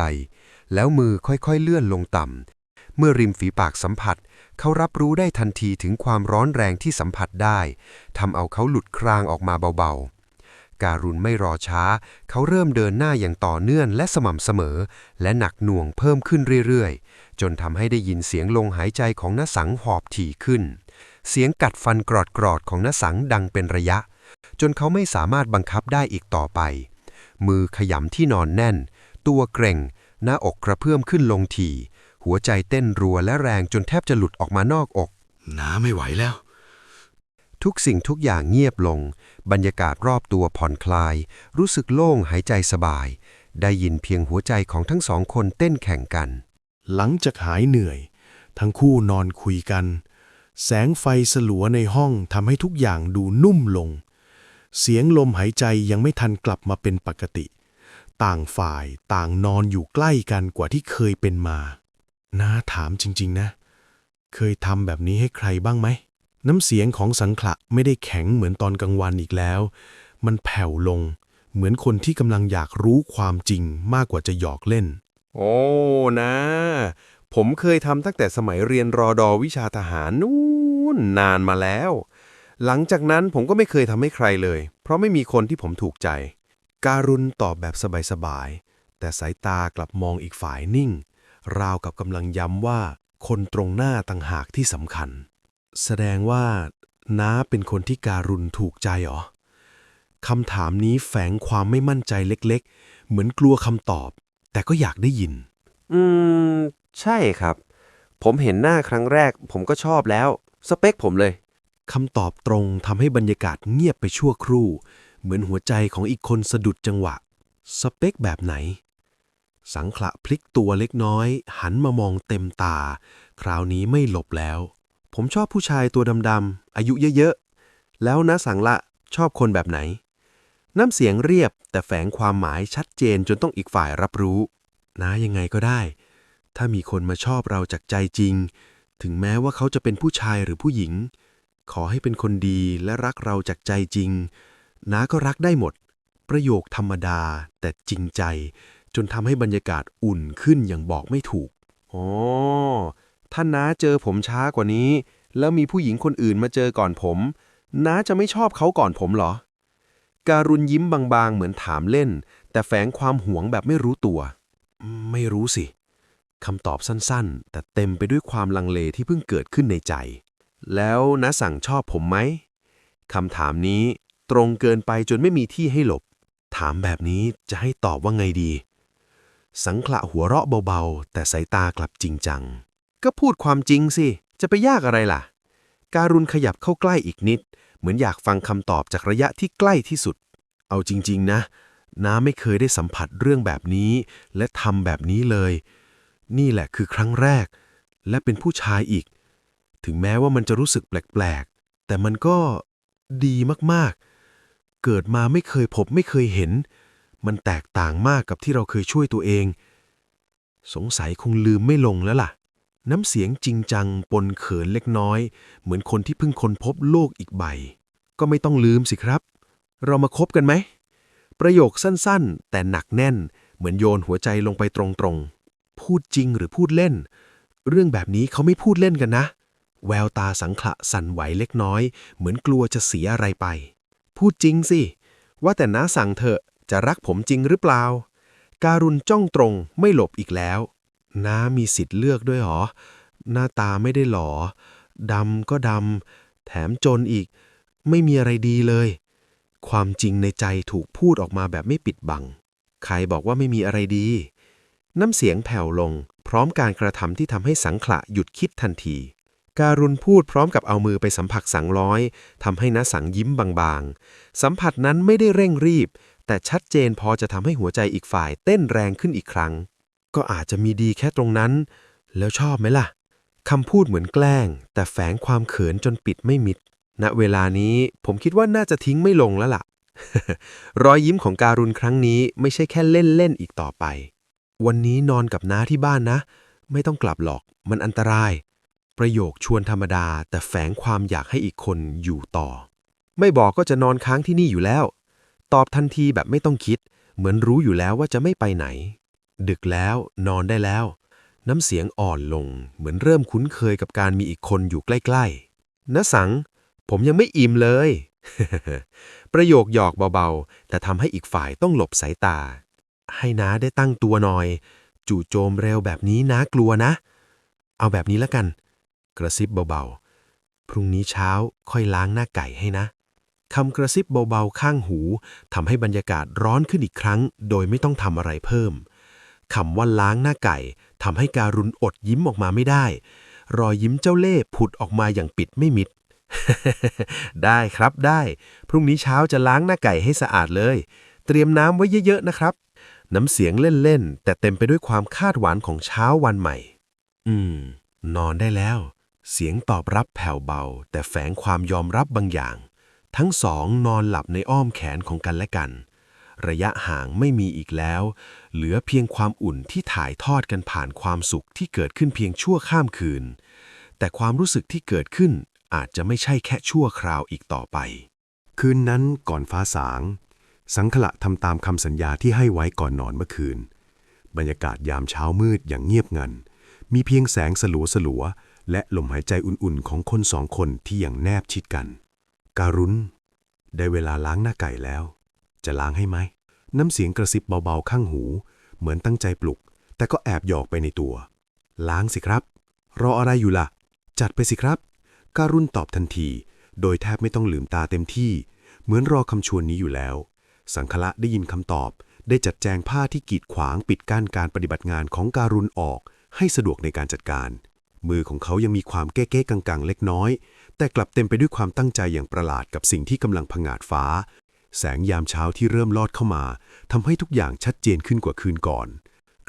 แล้วมือค่อยๆเลื่อนลงต่ำเมื่อริมฝีปากสัมผัสเขารับรู้ได้ทันทีถึงความร้อนแรงที่สัมผัสได้ทำเอาเขาหลุดครางออกมาเบาๆการุณไม่รอช้าเขาเริ่มเดินหน้าอย่างต่อเนื่องและสม่ำเสมอและหนักหน่วงเพิ่มขึ้นเรื่อยๆจนทำให้ได้ยินเสียงลมหายใจของณสังหอบถี่ขึ้นเสียงกัดฟันกรอดๆของณสังดังเป็นระยะ จนเขาไม่สามารถบังคับได้อีกต่อไปมือขยำที่นอนแน่นตัวเกร็งหน้าอกกระเพื่อมขึ้นลงถี่หัวใจเต้นรัวและแรงจนแทบจะหลุดออกมานอกอกน้าไม่ไหวแล้วทุกสิ่งทุกอย่างเงียบลงบรรยากาศรอบตัวผ่อนคลายรู้สึกโล่งหายใจสบายได้ยินเพียงหัวใจของทั้งสองคนเต้นแข่งกันหลังจากหายเหนื่อยทั้งคู่นอนคุยกันแสงไฟสลัวในห้องทำให้ทุกอย่างดูนุ่มลงเสียงลมหายใจยังไม่ทันกลับมาเป็นปกติต่างฝ่ายต่างนอนอยู่ใกล้กันกว่าที่เคยเป็นมาน้าถามจริงๆนะเคยทำแบบนี้ให้ใครบ้างไหมน้ำเสียงของสังขละไม่ได้แข็งเหมือนตอนกลางวันอีกแล้วมันแผ่วลงเหมือนคนที่กำลังอยากรู้ความจริงมากกว่าจะหยอกเล่นโอ้นะผมเคยทำตั้งแต่สมัยเรียนรอดอวิชาทหารนู่นนานมาแล้วหลังจากนั้นผมก็ไม่เคยทำให้ใครเลยเพราะไม่มีคนที่ผมถูกใจการุณตอบแบบสบายๆแต่สายตากลับมองอีกฝ่ายนิ่งราวกับกำลังย้ำว่าคนตรงหน้าต่างหากที่สำคัญแสดงว่าน้าเป็นคนที่การุณถูกใจเหรอคำถามนี้แฝงความไม่มั่นใจเล็กๆเหมือนกลัวคำตอบแต่ก็อยากได้ยินใช่ครับผมเห็นหน้าครั้งแรกผมก็ชอบแล้วสเปคผมเลยคำตอบตรงทำให้บรรยากาศเงียบไปชั่วครู่เหมือนหัวใจของอีกคนสะดุดจังหวะสเปคแบบไหนสังขละพลิกตัวเล็กน้อยหันมามองเต็มตาคราวนี้ไม่หลบแล้วผมชอบผู้ชายตัวดำๆอายุเยอะๆแล้วนะสังละชอบคนแบบไหนน้ำเสียงเรียบแต่แฝงความหมายชัดเจนจนต้องอีกฝ่ายรับรู้นะยังไงก็ได้ถ้ามีคนมาชอบเราจากใจจริงถึงแม้ว่าเขาจะเป็นผู้ชายหรือผู้หญิงขอให้เป็นคนดีและรักเราจากใจจริงน้าก็รักได้หมดประโยคธรรมดาแต่จริงใจจนทำให้บรรยากาศอุ่นขึ้นอย่างบอกไม่ถูกอ๋อถ้าน้าเจอผมช้ากว่านี้แล้วมีผู้หญิงคนอื่นมาเจอก่อนผมน้าจะไม่ชอบเขาก่อนผมเหรอการุณยิ้มบางๆเหมือนถามเล่นแต่แฝงความหวงแบบไม่รู้ตัวไม่รู้สิคำตอบสั้นๆแต่เต็มไปด้วยความลังเลที่เพิ่งเกิดขึ้นในใจแล้วน้าสั่งชอบผมไหมคำถามนี้ตรงเกินไปจนไม่มีที่ให้หลบถามแบบนี้จะให้ตอบว่าไงดีสังขละหัวเราะเบาๆแต่สายตากลับจริงจังก็พูดความจริงสิจะไปยากอะไรล่ะการุณขยับเข้าใกล้อีกนิดเหมือนอยากฟังคำตอบจากระยะที่ใกล้ที่สุดเอาจริงๆนะน้าไม่เคยได้สัมผัสเรื่องแบบนี้และทำแบบนี้เลยนี่แหละคือครั้งแรกและเป็นผู้ชายอีกถึงแม้ว่ามันจะรู้สึกแปลกๆแต่มันก็ดีมากๆเกิดมาไม่เคยพบไม่เคยเห็นมันแตกต่างมากกับที่เราเคยช่วยตัวเองสงสัยคงลืมไม่ลงแล้วล่ะน้ำเสียงจริงจังปนเขินเล็กน้อยเหมือนคนที่เพิ่งค้นพบโลกอีกใบก็ไม่ต้องลืมสิครับเรามาคบกันไหมประโยคสั้นๆแต่หนักแน่นเหมือนโยนหัวใจลงไปตรงๆพูดจริงหรือพูดเล่นเรื่องแบบนี้เขาไม่พูดเล่นกันนะแววตาสังขละสั่นไหวเล็กน้อยเหมือนกลัวจะเสียอะไรไปพูดจริงสิว่าแต่น้าสั่งเถอะจะรักผมจริงหรือเปล่าการุณจ้องตรงไม่หลบอีกแล้วน้ามีสิทธิ์เลือกด้วยหรอหน้าตาไม่ได้หล่อดำก็ดำแถมจนอีกไม่มีอะไรดีเลยความจริงในใจถูกพูดออกมาแบบไม่ปิดบังใครบอกว่าไม่มีอะไรดีน้ำเสียงแผ่วลงพร้อมการกระทำที่ทำให้สังขละหยุดคิดทันทีการุณพูดพร้อมกับเอามือไปสัมผัสสังร้อยทำให้น้าสังยิ้มบางๆสัมผัสนั้นไม่ได้เร่งรีบแต่ชัดเจนพอจะทำให้หัวใจอีกฝ่ายเต้นแรงขึ้นอีกครั้งก็อาจจะมีดีแค่ตรงนั้นแล้วชอบไหมล่ะคำพูดเหมือนแกล้งแต่แฝงความเขินจนปิดไม่มิดณเวลานี้ผมคิดว่าน่าจะทิ้งไม่ลงแล้วล่ะ รอยยิ้มของการุณครั้งนี้ไม่ใช่แค่เล่นๆอีกต่อไปวันนี้นอนกับน้าที่บ้านนะไม่ต้องกลับหรอกมันอันตรายประโยคชวนธรรมดาแต่แฝงความอยากให้อีกคนอยู่ต่อไม่บอกก็จะนอนค้างที่นี่อยู่แล้วตอบทันทีแบบไม่ต้องคิดเหมือนรู้อยู่แล้วว่าจะไม่ไปไหนดึกแล้วนอนได้แล้วน้ำเสียงอ่อนลงเหมือนเริ่มคุ้นเคยกับการมีอีกคนอยู่ใกล้ๆนะสังผมยังไม่อิ่มเลย ประโยคหยอกเบาๆแต่ทำให้อีกฝ่ายต้องหลบสายตาให้น้าได้ตั้งตัวหน่อยจู่โจมเร็วแบบนี้น้ากลัวนะเอาแบบนี้ละกันกระซิบเบาๆพรุ่งนี้เช้าค่อยล้างหน้าไก่ให้นะ คำกระซิบเบาๆข้างหูทำให้บรรยากาศร้อนขึ้นอีกครั้ง โดยไม่ต้องทำอะไรเพิ่มคำว่าล้างหน้าไก่ทำให้การุณอดยิ้มออกมาไม่ได้ รอยยิ้มเจ้าเล่ห์ผุดออกมาอย่างปิดไม่มิด ได้ครับได้ พรุ่งนี้เช้าจะล้างหน้าไก่ให้สะอาดเลย เตรียมน้ำไว้เยอะๆนะครับ น้ำเสียงเล่นๆแต่เต็มไปด้วยความคาดหวังของเช้าวันใหม่ นอนได้แล้ว เสียงตอบรับแผ่วเบาแต่แฝงความยอมรับบางอย่าง ทั้งสองนอนหลับในอ้อมแขนของกันและกัน ระยะห่างไม่มีอีกแล้ว เหลือเพียงความอุ่นที่ถ่ายทอดกันผ่านความสุขที่เกิดขึ้นเพียงชั่วข้ามคืน แต่ความรู้สึกที่เกิดขึ้นอาจจะไม่ใช่แค่ชั่วคราวอีกต่อไป คืนนั้นก่อนฟ้าสาง สังขละทำตามคำสัญญาที่ให้ไว้ก่อนนอนเมื่อคืน บรรยากาศยามเช้ามืดอย่างเงียบงัน มีเพียงแสงสลัวๆและลมหายใจอุ่นๆของคนสองคนที่อย่างแนบชิดกัน การุณได้เวลาล้างหน้าไก่แล้ว จะล้างให้ไหม น้ำเสียงกระซิบเบาๆข้างหู เหมือนตั้งใจปลุก แต่ก็แอบหยอกไปในตัว ล้างสิครับ รออะไรอยู่ล่ะ จัดไปสิครับ การุณตอบทันที โดยแทบไม่ต้องลืมตาเต็มที่ เหมือนรอคำชวนนี้อยู่แล้ว สังขละได้ยินคำตอบ ได้จัดแจงผ้าที่กีดขวางปิดกั้นการปฏิบัติงานของการุณออกให้สะดวกในการจัดการ มือของเขายังมีความเก้ๆกังๆเล็กน้อย แต่กลับเต็มไปด้วยความตั้งใจอย่างประหลาดกับสิ่งที่กำลังผงาดฟ้า แสงยามเช้าที่เริ่มลอดเข้ามาทำให้ทุกอย่างชัดเจนขึ้นกว่าคืนก่อน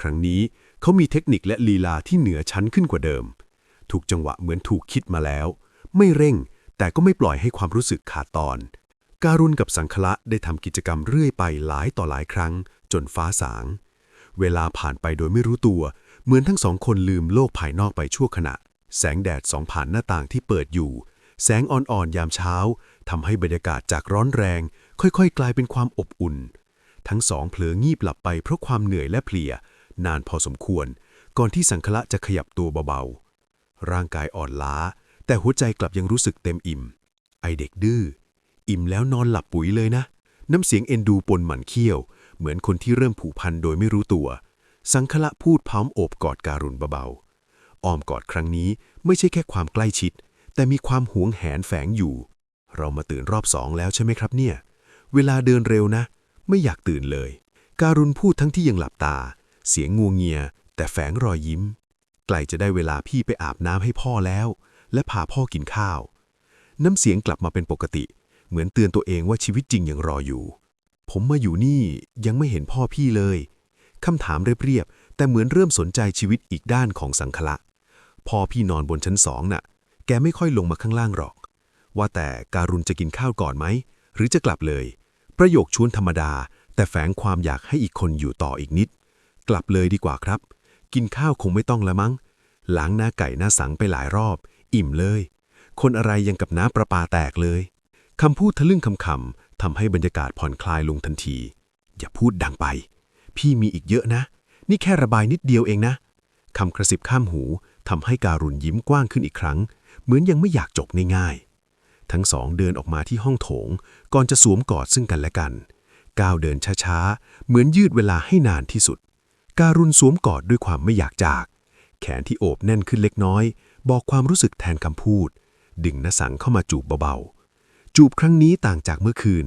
ครั้งนี้เขามีเทคนิคและลีลาที่เหนือชั้นขึ้นกว่าเดิม ทุกจังหวะเหมือนถูกคิดมาแล้ว ไม่เร่ง แต่ก็ไม่ปล่อยให้ความรู้สึกขาดตอน การุณกับสังขละได้ทำกิจกรรมเรื่อยไปหลายต่อหลายครั้งจนฟ้าสาง เวลาผ่านไปโดยไม่รู้ตัว เหมือนทั้งสองคนลืมโลกภายนอกไปชั่วขณะ แสงแดดส่องผ่านหน้าต่างที่เปิดอยู่ แสงอ่อนๆยามเช้าทำให้บรรยากาศจากร้อนแรงค่อยๆกลายเป็นความอบอุ่น ทั้งสองเผลองีบหลับไปเพราะความเหนื่อยและเพลียนานพอสมควรก่อนที่สังขละจะขยับตัวเบาๆร่างกายอ่อนล้าแต่หัวใจกลับยังรู้สึกเต็มอิ่มไอเด็กดื้ออิ่มแล้วนอนหลับปุ๋ยเลยนะน้ำเสียงเอ็นดูปนหมั่นเคี้ยวเหมือนคนที่เริ่มผูกพันโดยไม่รู้ตัวสังขละพูดพร้อมโอบกอดการุณเบาๆอ้อมกอดครั้งนี้ไม่ใช่แค่ความใกล้ชิดแต่มีความหวงแหนแฝงอยู่เรามาตื่นรอบ2แล้วใช่ไหมครับเนี่ยเวลาเดินเร็วนะไม่อยากตื่นเลยการุณพูดทั้งที่ยังหลับตาเสียงงัวเงียแต่แฝงรอยยิ้มใกล้จะได้เวลาพี่ไปอาบน้ำให้พ่อแล้วและพาพ่อกินข้าวน้ำเสียงกลับมาเป็นปกติเหมือนเตือนตัวเองว่าชีวิตจริงยังรออยู่ผมมาอยู่นี่ยังไม่เห็นพ่อพี่เลยคำถามเรียบๆแต่เหมือนเริ่มสนใจชีวิตอีกด้านของสังขละพ่อพี่นอนบนชั้น2น่ะแกไม่ค่อยลงมาข้างล่างหรอกว่าแต่การุณจะกินข้าวก่อนไหมหรือจะกลับเลยประโยคชวนธรรมดาแต่แฝงความอยากให้อีกคนอยู่ต่ออีกนิดกลับเลยดีกว่าครับกินข้าวคงไม่ต้องละมั้งล้างหน้าไก่หน้าสังไปหลายรอบอิ่มเลยคนอะไรยังกับน้ำประปาแตกเลยคำพูดทะลึ่งคำๆทำให้บรรยากาศผ่อนคลายลงทันทีอย่าพูดดังไปพี่มีอีกเยอะนะนี่แค่ระบายนิดเดียวเองนะคำกระซิบข้ามหูทำให้การุณยิ้มกว้างขึ้นอีกครั้งเหมือนยังไม่อยากจบง่ายๆทั้งสองเดินออกมาที่ห้องโถงก่อนจะสวมกอดซึ่งกันและกันก้าวเดินช้าๆเหมือนยืดเวลาให้นานที่สุดการุณสวมกอดด้วยความไม่อยากจากแขนที่โอบแน่นขึ้นเล็กน้อยบอกความรู้สึกแทนคำพูดดึงณสังเข้ามาจูบเบาๆจูบครั้งนี้ต่างจากเมื่อคืน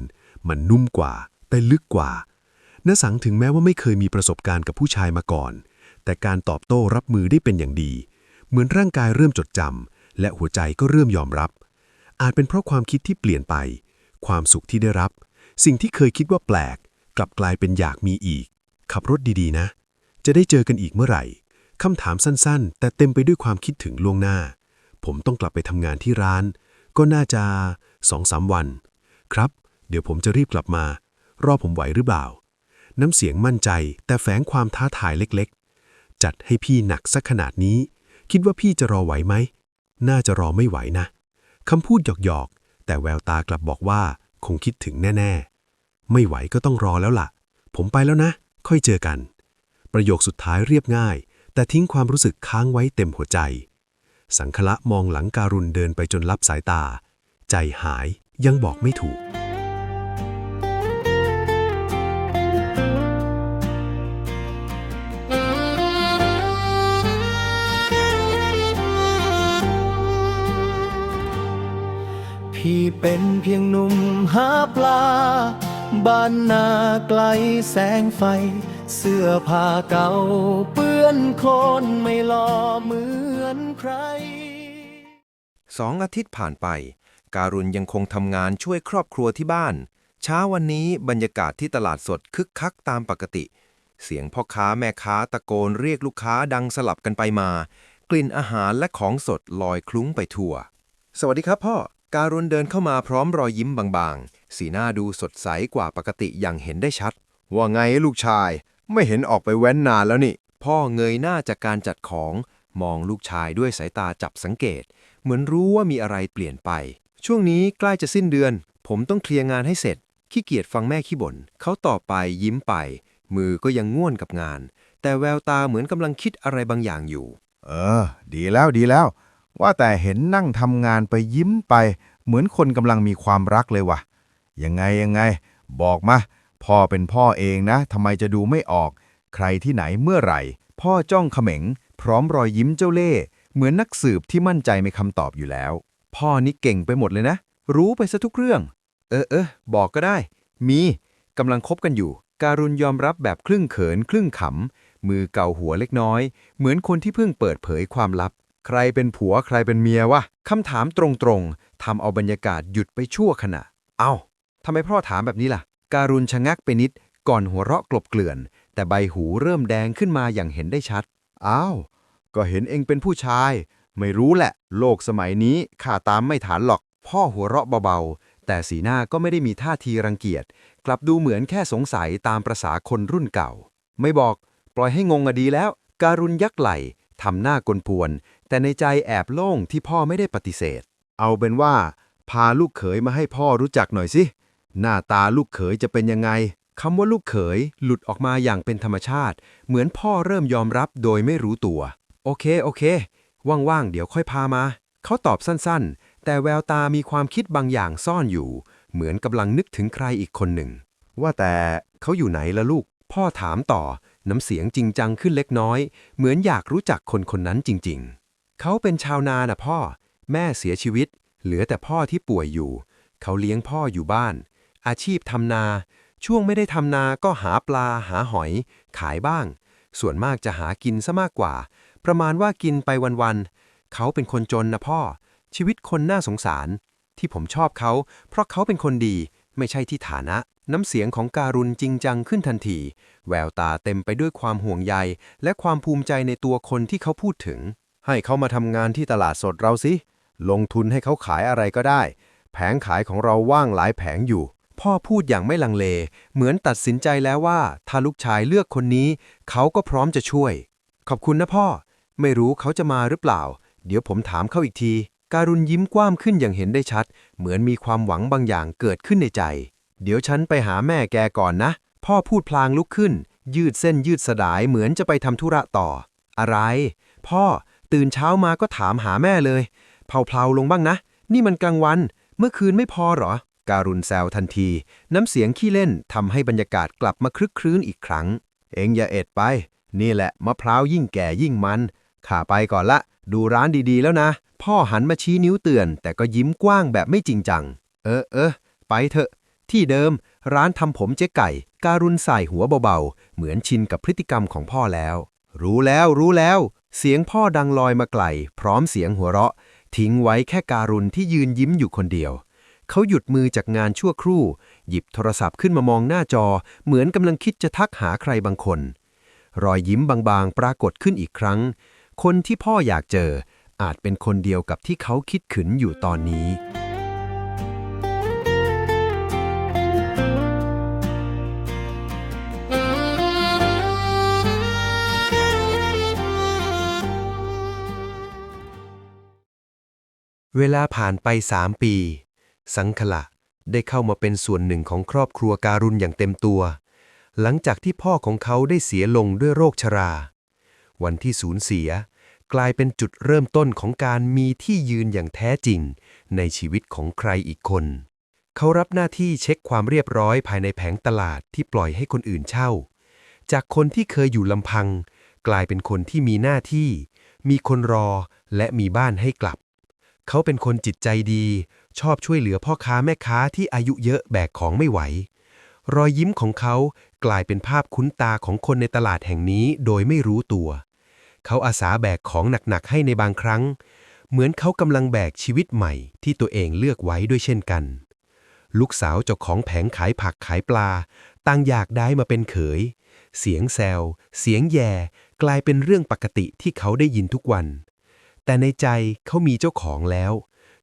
มันนุ่มกว่าแต่ลึกกว่าณสังถึงแม้ว่าไม่เคยมีประสบการณ์กับผู้ชายมาก่อนแต่การตอบโต้รับมือได้เป็นอย่างดีเหมือนร่างกายเริ่มจดจำและหัวใจก็เริ่มยอมรับอาจเป็นเพราะความคิดที่เปลี่ยนไปความสุขที่ได้รับสิ่งที่เคยคิดว่าแปลกกลับกลายเป็นอยากมีอีกขับรถดีๆนะจะได้เจอกันอีกเมื่อไหร่คำถามสั้นๆแต่เต็มไปด้วยความคิดถึงล่วงหน้าผมต้องกลับไปทำงานที่ร้านก็น่าจะ 2-3 วันครับเดี๋ยวผมจะรีบกลับมารอผมไหวหรือเปล่าน้ำเสียงมั่นใจแต่แฝงความท้าทายเล็กๆจัดให้พี่หนักสักขนาดนี้คิดว่าพี่จะรอไหวไหมน่าจะรอไม่ไหวนะคำพูดหยอกๆแต่แววตากลับบอกว่าคงคิดถึงแน่ๆไม่ไหวก็ต้องรอแล้วล่ะผมไปแล้วนะค่อยเจอกันประโยคสุดท้ายเรียบง่ายแต่ทิ้งความรู้สึกค้างไว้เต็มหัวใจสังขละมองหลังการุณเดินไปจนลับสายตาใจหายยังบอกไม่ถูกพ พี่เป็นเพียงหนุ่มหาปลาบ้านนาไกลแสงไฟ เสื้อผ้าเก่าเปื้อนโคลนไม่หล่อเหมือนใคร 2 อาทิตย์ผ่านไป การุณยังคงทำงานช่วยครอบครัวที่บ้าน เช้าวันนี้บรรยากาศที่ตลาดสดคึกคักตามปกติ เสียงพ่อค้าแม่ค้าตะโกนเรียกลูกค้าดังสลับกันไปมา กลิ่นอาหารและของสดลอยคลุ้งไปทั่ว สวัสดีครับพ่อ การุณเดินเข้ามาพร้อมรอยยิ้มบางๆ สีหน้าดูสดใสกว่าปกติอย่างเห็นได้ชัด ว่าไงลูกชาย ไม่เห็นออกไปแว้นนานแล้วนี่ พ่อเงยหน้าจากการจัดของ มองลูกชายด้วยสายตาจับสังเกต เหมือนรู้ว่ามีอะไรเปลี่ยนไป ช่วงนี้ใกล้จะสิ้นเดือน ผมต้องเคลียร์งานให้เสร็จ ขี้เกียจฟังแม่ขี้บ่นเขาตอบไปยิ้มไป มือก็ยังง่วนกับงาน แต่แววตาเหมือนกำลังคิดอะไรบางอย่างอยู่ ดีแล้วดีแล้ว ว่าแต่เห็นนั่งทำงานไปยิ้มไป เหมือนคนกำลังมีความรักเลยว่ะ ยังไง บอกมา พ่อเป็นพ่อเองนะทำไมจะดูไม่ออก ใครที่ไหนเมื่อไหร่ พ่อจ้องเขม็ง พร้อมรอยยิ้มเจ้าเล่ห์เหมือนนักสืบที่มั่นใจในคำตอบอยู่แล้ว พ่อนี่เก่งไปหมดเลยนะ รู้ไปซะทุกเรื่อง บอกก็ได้ มีกำลังคบกันอยู่ การุณยอมรับแบบครึ่งเขินครึ่งขำ มือเกาหัวเล็กน้อย เหมือนคนที่เพิ่งเปิดเผยความลับ ใครเป็นผัวใครเป็นเมียวะคำถามตรงๆทำเอาบรรยากาศหยุดไปชั่วขณะ เอ้าทำไมพ่อถามแบบนี้ล่ะ การุณชะงักไปนิด ก่อนหัวเราะกลบเกลื่อน แต่ใบหูเริ่มแดงขึ้นมาอย่างเห็นได้ชัด อ้าว ก็เห็นเองเป็นผู้ชาย ไม่รู้แหละ โลกสมัยนี้ข้าตามไม่ทันหรอก พ่อหัวเราะเบาๆ แต่สีหน้าก็ไม่ได้มีท่าทีรังเกียจ กลับดูเหมือนแค่สงสัยตามประสาคนรุ่นเก่า ไม่บอกปล่อยให้งงดีแล้ว การุณยักไหล่ทำหน้ากลพวน แต่ในใจแอบโล่งที่พ่อไม่ได้ปฏิเสธ เอาเป็นว่า พาลูกเขยมาให้พ่อรู้จักหน่อยสิ หน้าตาลูกเขยจะเป็นยังไง คำว่าลูกเขยหลุดออกมาอย่างเป็นธรรมชาติ เหมือนพ่อเริ่มยอมรับโดยไม่รู้ตัว โอเคว่างๆเดี๋ยวค่อยพามา เขาตอบสั้นๆ แต่แววตามีความคิดบางอย่างซ่อนอยู่ เหมือนกำลังนึกถึงใครอีกคนหนึ่ง ว่าแต่เขาอยู่ไหนล่ะลูก พ่อถามต่อ น้ำเสียงจริงจังขึ้นเล็กน้อย เหมือนอยากรู้จักคนคนนั้นจริงๆ เขาเป็นชาวนาน่ะพ่อ แม่เสียชีวิต เหลือแต่พ่อที่ป่วยอยู่ เขาเลี้ยงพ่ออยู่บ้าน อาชีพทำนา ช่วงไม่ได้ทำนาก็หาปลาหาหอย ขายบ้าง ส่วนมากจะหากินซะมากกว่า ประมาณว่ากินไปวันๆ เขาเป็นคนจนนะพ่อ ชีวิตคนน่าสงสาร ที่ผมชอบเขา เพราะเขาเป็นคนดี ไม่ใช่ที่ฐานะ น้ำเสียงของการุณจริงจังขึ้นทันที แววตาเต็มไปด้วยความห่วงใย และความภูมิใจในตัวคนที่เขาพูดถึง ให้เขามาทำงานที่ตลาดสดเราสิ ลงทุนให้เขาขายอะไรก็ได้ แผงขายของเราว่างหลายแผงอยู่ พ่อพูดอย่างไม่ลังเล เหมือนตัดสินใจแล้วว่าถ้าลูกชายเลือกคนนี้ เขาก็พร้อมจะช่วย ขอบคุณนะพ่อ ไม่รู้เขาจะมาหรือเปล่า เดี๋ยวผมถามเขาอีกที การุณยิ้มกว้างขึ้นอย่างเห็นได้ชัด เหมือนมีความหวังบางอย่างเกิดขึ้นในใจ เดี๋ยวฉันไปหาแม่แกก่อนนะ พ่อพูดพลางลุกขึ้น ยืดเส้นยืดสดายเหมือนจะไปทำธุระต่อ อะไร พ่อตื่นเช้ามาก็ถามหาแม่เลยเพลาๆลงบ้างนะ นี่มันกลางวัน เมื่อคืนไม่พอเหรอ การุณแซวทันที น้ำเสียงขี้เล่นทำให้บรรยากาศกลับมาคลึกครื้นอีกครั้ง เอ็งอย่าเอ็ดไป นี่แหละมะพร้าวยิ่งแก่ยิ่งมันข้าไปก่อนละ ดูร้านดีๆแล้วนะ พ่อหันมาชี้นิ้วเตือน แต่ก็ยิ้มกว้างแบบไม่จริงจัง ไปเถอะ ที่เดิม ร้านทำผมเจ๊ไก่ การุณใส่หัวเบาๆ เหมือนชินกับพฤติกรรมของพ่อแล้ว รู้แล้ว เสียงพ่อดังลอยมาไกล พร้อมเสียงหัวเราะ ทิ้งไว้แค่การุณที่ยืนยิ้มอยู่คนเดียว เขาหยุดมือจากงานชั่วครู่ หยิบโทรศัพท์ขึ้นมามองหน้าจอ เหมือนกำลังคิดจะทักหาใครบางคน รอยยิ้มบางๆ ปรากฏขึ้นอีกครั้ง คนที่พ่ออยากเจอ อาจเป็นคนเดียวกับที่เขาคิดขึนอยู่ตอนนี้ เวลาผ่านไป3 ปี สังขละได้เข้ามาเป็นส่วนหนึ่งของครอบครัวการุณอย่างเต็มตัว หลังจากที่พ่อของเขาได้เสียลงด้วยโรคชรา วันที่สูญเสียกลายเป็นจุดเริ่มต้นของการมีที่ยืนอย่างแท้จริงในชีวิตของใครอีกคน เขารับหน้าที่เช็คความเรียบร้อยภายในแผงตลาดที่ปล่อยให้คนอื่นเช่า จากคนที่เคยอยู่ลำพัง กลายเป็นคนที่มีหน้าที่ มีคนรอและมีบ้านให้กลับ เขาเป็นคนจิตใจดี ชอบช่วยเหลือพ่อค้าแม่ค้าที่อายุเยอะแบกของไม่ไหว รอยยิ้มของเขากลายเป็นภาพคุ้นตาของคนในตลาดแห่งนี้โดยไม่รู้ตัว เขาอาสาแบกของหนักๆให้ในบางครั้ง เหมือนเขากำลังแบกชีวิตใหม่ที่ตัวเองเลือกไว้ด้วยเช่นกัน ลูกสาวเจ้าของแผงขายผักขายปลาต่างอยากได้มาเป็นเขย เสียงแซวเสียงแย่กลายเป็นเรื่องปกติที่เขาได้ยินทุกวัน แต่ในใจเขามีเจ้าของแล้ว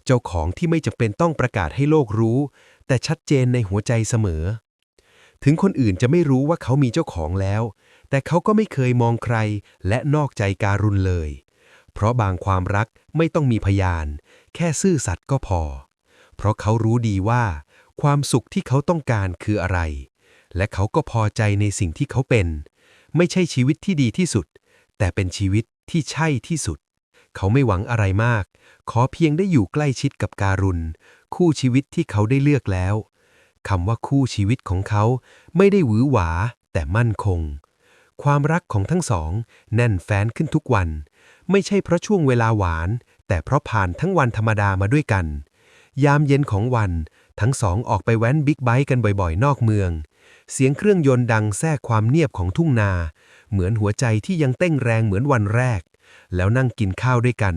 เจ้าของที่ไม่จำเป็นต้องประกาศให้โลกรู้ แต่ชัดเจนในหัวใจเสมอ ถึงคนอื่นจะไม่รู้ว่าเขามีเจ้าของแล้ว แต่เขาก็ไม่เคยมองใครและนอกใจการุณเลย เพราะบางความรักไม่ต้องมีพยาน แค่ซื่อสัตย์ก็พอ เพราะเขารู้ดีว่า ความสุขที่เขาต้องการคืออะไร และเขาก็พอใจในสิ่งที่เขาเป็น ไม่ใช่ชีวิตที่ดีที่สุด แต่เป็นชีวิตที่ใช่ที่สุด เขาไม่หวังอะไรมาก ขอเพียงได้อยู่ใกล้ชิดกับการุณ คู่ชีวิตที่เขาได้เลือกแล้วคำว่าคู่ชีวิตของเขาไม่ได้หวือหวาแต่มั่นคง ความรักของทั้งสองแน่นแฟ้นขึ้นทุกวัน ไม่ใช่เพราะช่วงเวลาหวาน แต่เพราะผ่านทั้งวันธรรมดามาด้วยกัน ยามเย็นของวันทั้งสองออกไปแว้นบิ๊กไบค์กันบ่อยๆนอกเมือง เสียงเครื่องยนต์ดังแทรกความเงียบของทุ่งนา เหมือนหัวใจที่ยังเต้นแรงเหมือนวันแรก แล้วนั่งกินข้าวด้วยกัน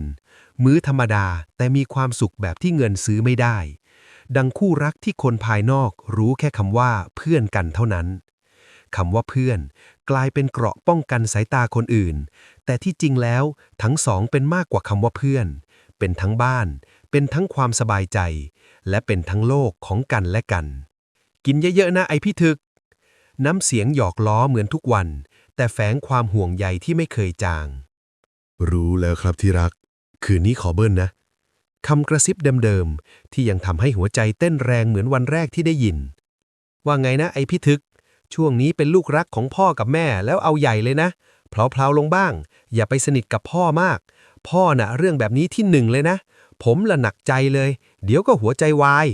มื้อธรรมดาแต่มีความสุขแบบที่เงินซื้อไม่ได้ ดังคู่รักที่คนภายนอกรู้แค่คำว่าเพื่อนกันเท่านั้นคำว่าเพื่อนกลายเป็นเกราะป้องกันสายตาคนอื่น แต่ที่จริงแล้วทั้งสองเป็นมากกว่าคำว่าเพื่อน เป็นทั้งบ้าน เป็นทั้งความสบายใจ และเป็นทั้งโลกของกันและกัน กินเยอะๆนะไอพี่ถึก น้ำเสียงหยอกล้อเหมือนทุกวัน แต่แฝงความห่วงใยที่ไม่เคยจาง รู้แล้วครับที่รัก คืนนี้ขอเบิ้ลนะคำกระซิบเดิมๆที่ยังทำให้หัวใจเต้นแรงเหมือนวันแรกที่ได้ยิน ว่าไงนะไอพี่ทึก ช่วงนี้เป็นลูกรักของพ่อกับแม่แล้วเอาใหญ่เลยนะเพลาๆลงบ้าง อย่าไปสนิทกับพ่อมาก พ่อน่ะเรื่องแบบนี้ที่หนึ่งเลยนะ ผมละหนักใจเลย เดี๋ยวก็หัวใจวาย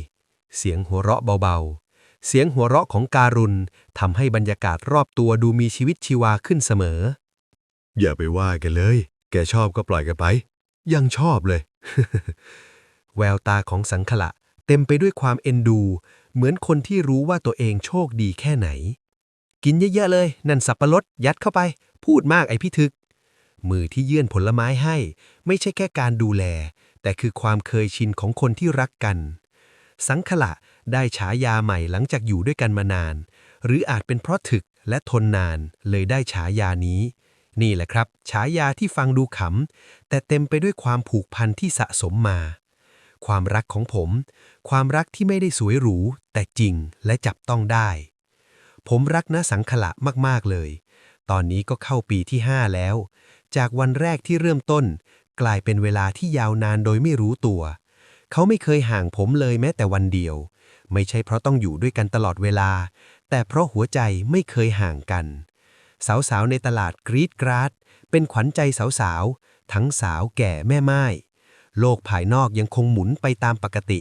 เสียงหัวเราะเบาๆเสียงหัวเราะของการุณทำให้บรรยากาศรอบตัวดูมีชีวิตชีวาขึ้นเสมอ อย่าไปว่ากันเลย แกชอบก็ปล่อยกันไป ยังชอบเลย แววตาของสังขละเต็มไปด้วยความเอ็นดู เหมือนคนที่รู้ว่าตัวเองโชคดีแค่ไหน กินเยอะๆเลยนั่นสับปะรดยัดเข้าไป พูดมากไอพี่ทึก มือที่ยื่นผลไม้ให้ไม่ใช่แค่การดูแล แต่คือความเคยชินของคนที่รักกัน สังขละได้ฉายาใหม่หลังจากอยู่ด้วยกันมานาน หรืออาจเป็นเพราะถึกและทนนานเลยได้ฉายานี้ นี่แหละครับฉายาที่ฟังดูขำแต่เต็มไปด้วยความผูกพันที่สะสมมา ความรักของผม ความรักที่ไม่ได้สวยหรูแต่จริงและจับต้องได้ ผมรักน้าสังขละมากๆเลย ตอนนี้ก็เข้าปีที่ 5 แล้ว จากวันแรกที่เริ่มต้น กลายเป็นเวลาที่ยาวนานโดยไม่รู้ตัว เขาไม่เคยห่างผมเลยแม้แต่วันเดียว ไม่ใช่เพราะต้องอยู่ด้วยกันตลอดเวลา แต่เพราะหัวใจไม่เคยห่างกัน สาวๆในตลาดกรี๊ดกราดเป็นขวัญใจสาวๆทั้งสาวแก่แม่ไม้โลกภายนอกยังคงหมุนไปตามปกติ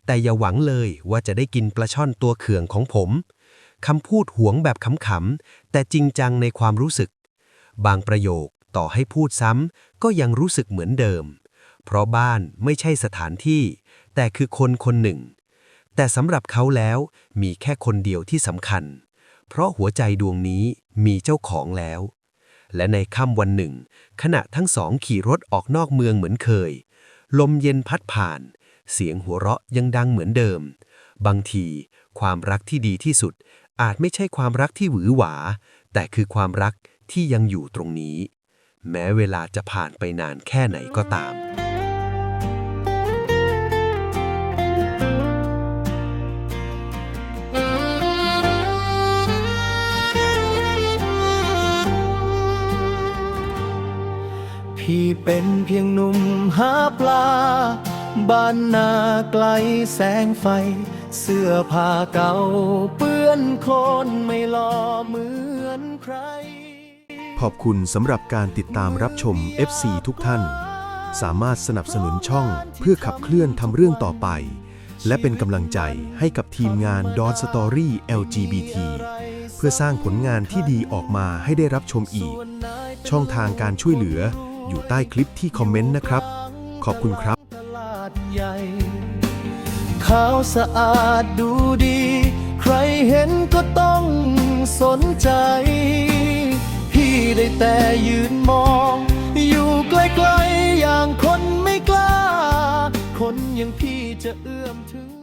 แต่อย่าหวังเลยว่าจะได้กินปลาช่อนตัวเขื่องของผมคำพูดหวงแบบขำๆแต่จริงจังในความรู้สึก บางประโยคต่อให้พูดซ้ำก็ยังรู้สึกเหมือนเดิม เพราะบ้านไม่ใช่สถานที่ แต่คือคนคนหนึ่ง แต่สำหรับเขาแล้วมีแค่คนเดียวที่สำคัญ เพราะหัวใจดวงนี้มีเจ้าของแล้ว และในค่ำวันหนึ่งขณะทั้งสองขี่รถออกนอกเมืองเหมือนเคย ลมเย็นพัดผ่าน เสียงหัวเราะยังดังเหมือนเดิม บางทีความรักที่ดีที่สุดอาจไม่ใช่ความรักที่หวือหวา แต่คือความรักที่ยังอยู่ตรงนี้ แม้เวลาจะผ่านไปนานแค่ไหนก็ตาม พี่เป็นเพียงหนุ่มหาปลา บ้านนาไกลแสงไฟ เสื้อผ้าเก่าเปื้อนโคลนไม่หล่อเหมือนใคร ขอบคุณสำหรับการติดตามรับชม FC ทุกท่าน สามารถสนับสนุนช่องเพื่อขับเคลื่อนทำเรื่องต่อไป และเป็นกำลังใจให้กับทีมงาน Don Story LGBT เพื่อสร้างผลงานที่ดีออกมาให้ได้รับชมอีก ช่องทางการช่วยเหลืออยู่ใต้คลิปที่คอมเมนต์นะครับ ขอบคุณครับ ตลาดใหญ่ ขาวสะอาดดูดี ใครเห็นก็ต้องสนใจ พี่ได้แต่ยืนมอง อยู่ไกลๆอย่างคนไม่กล้า คนอย่างพี่จะเอื้อมถึง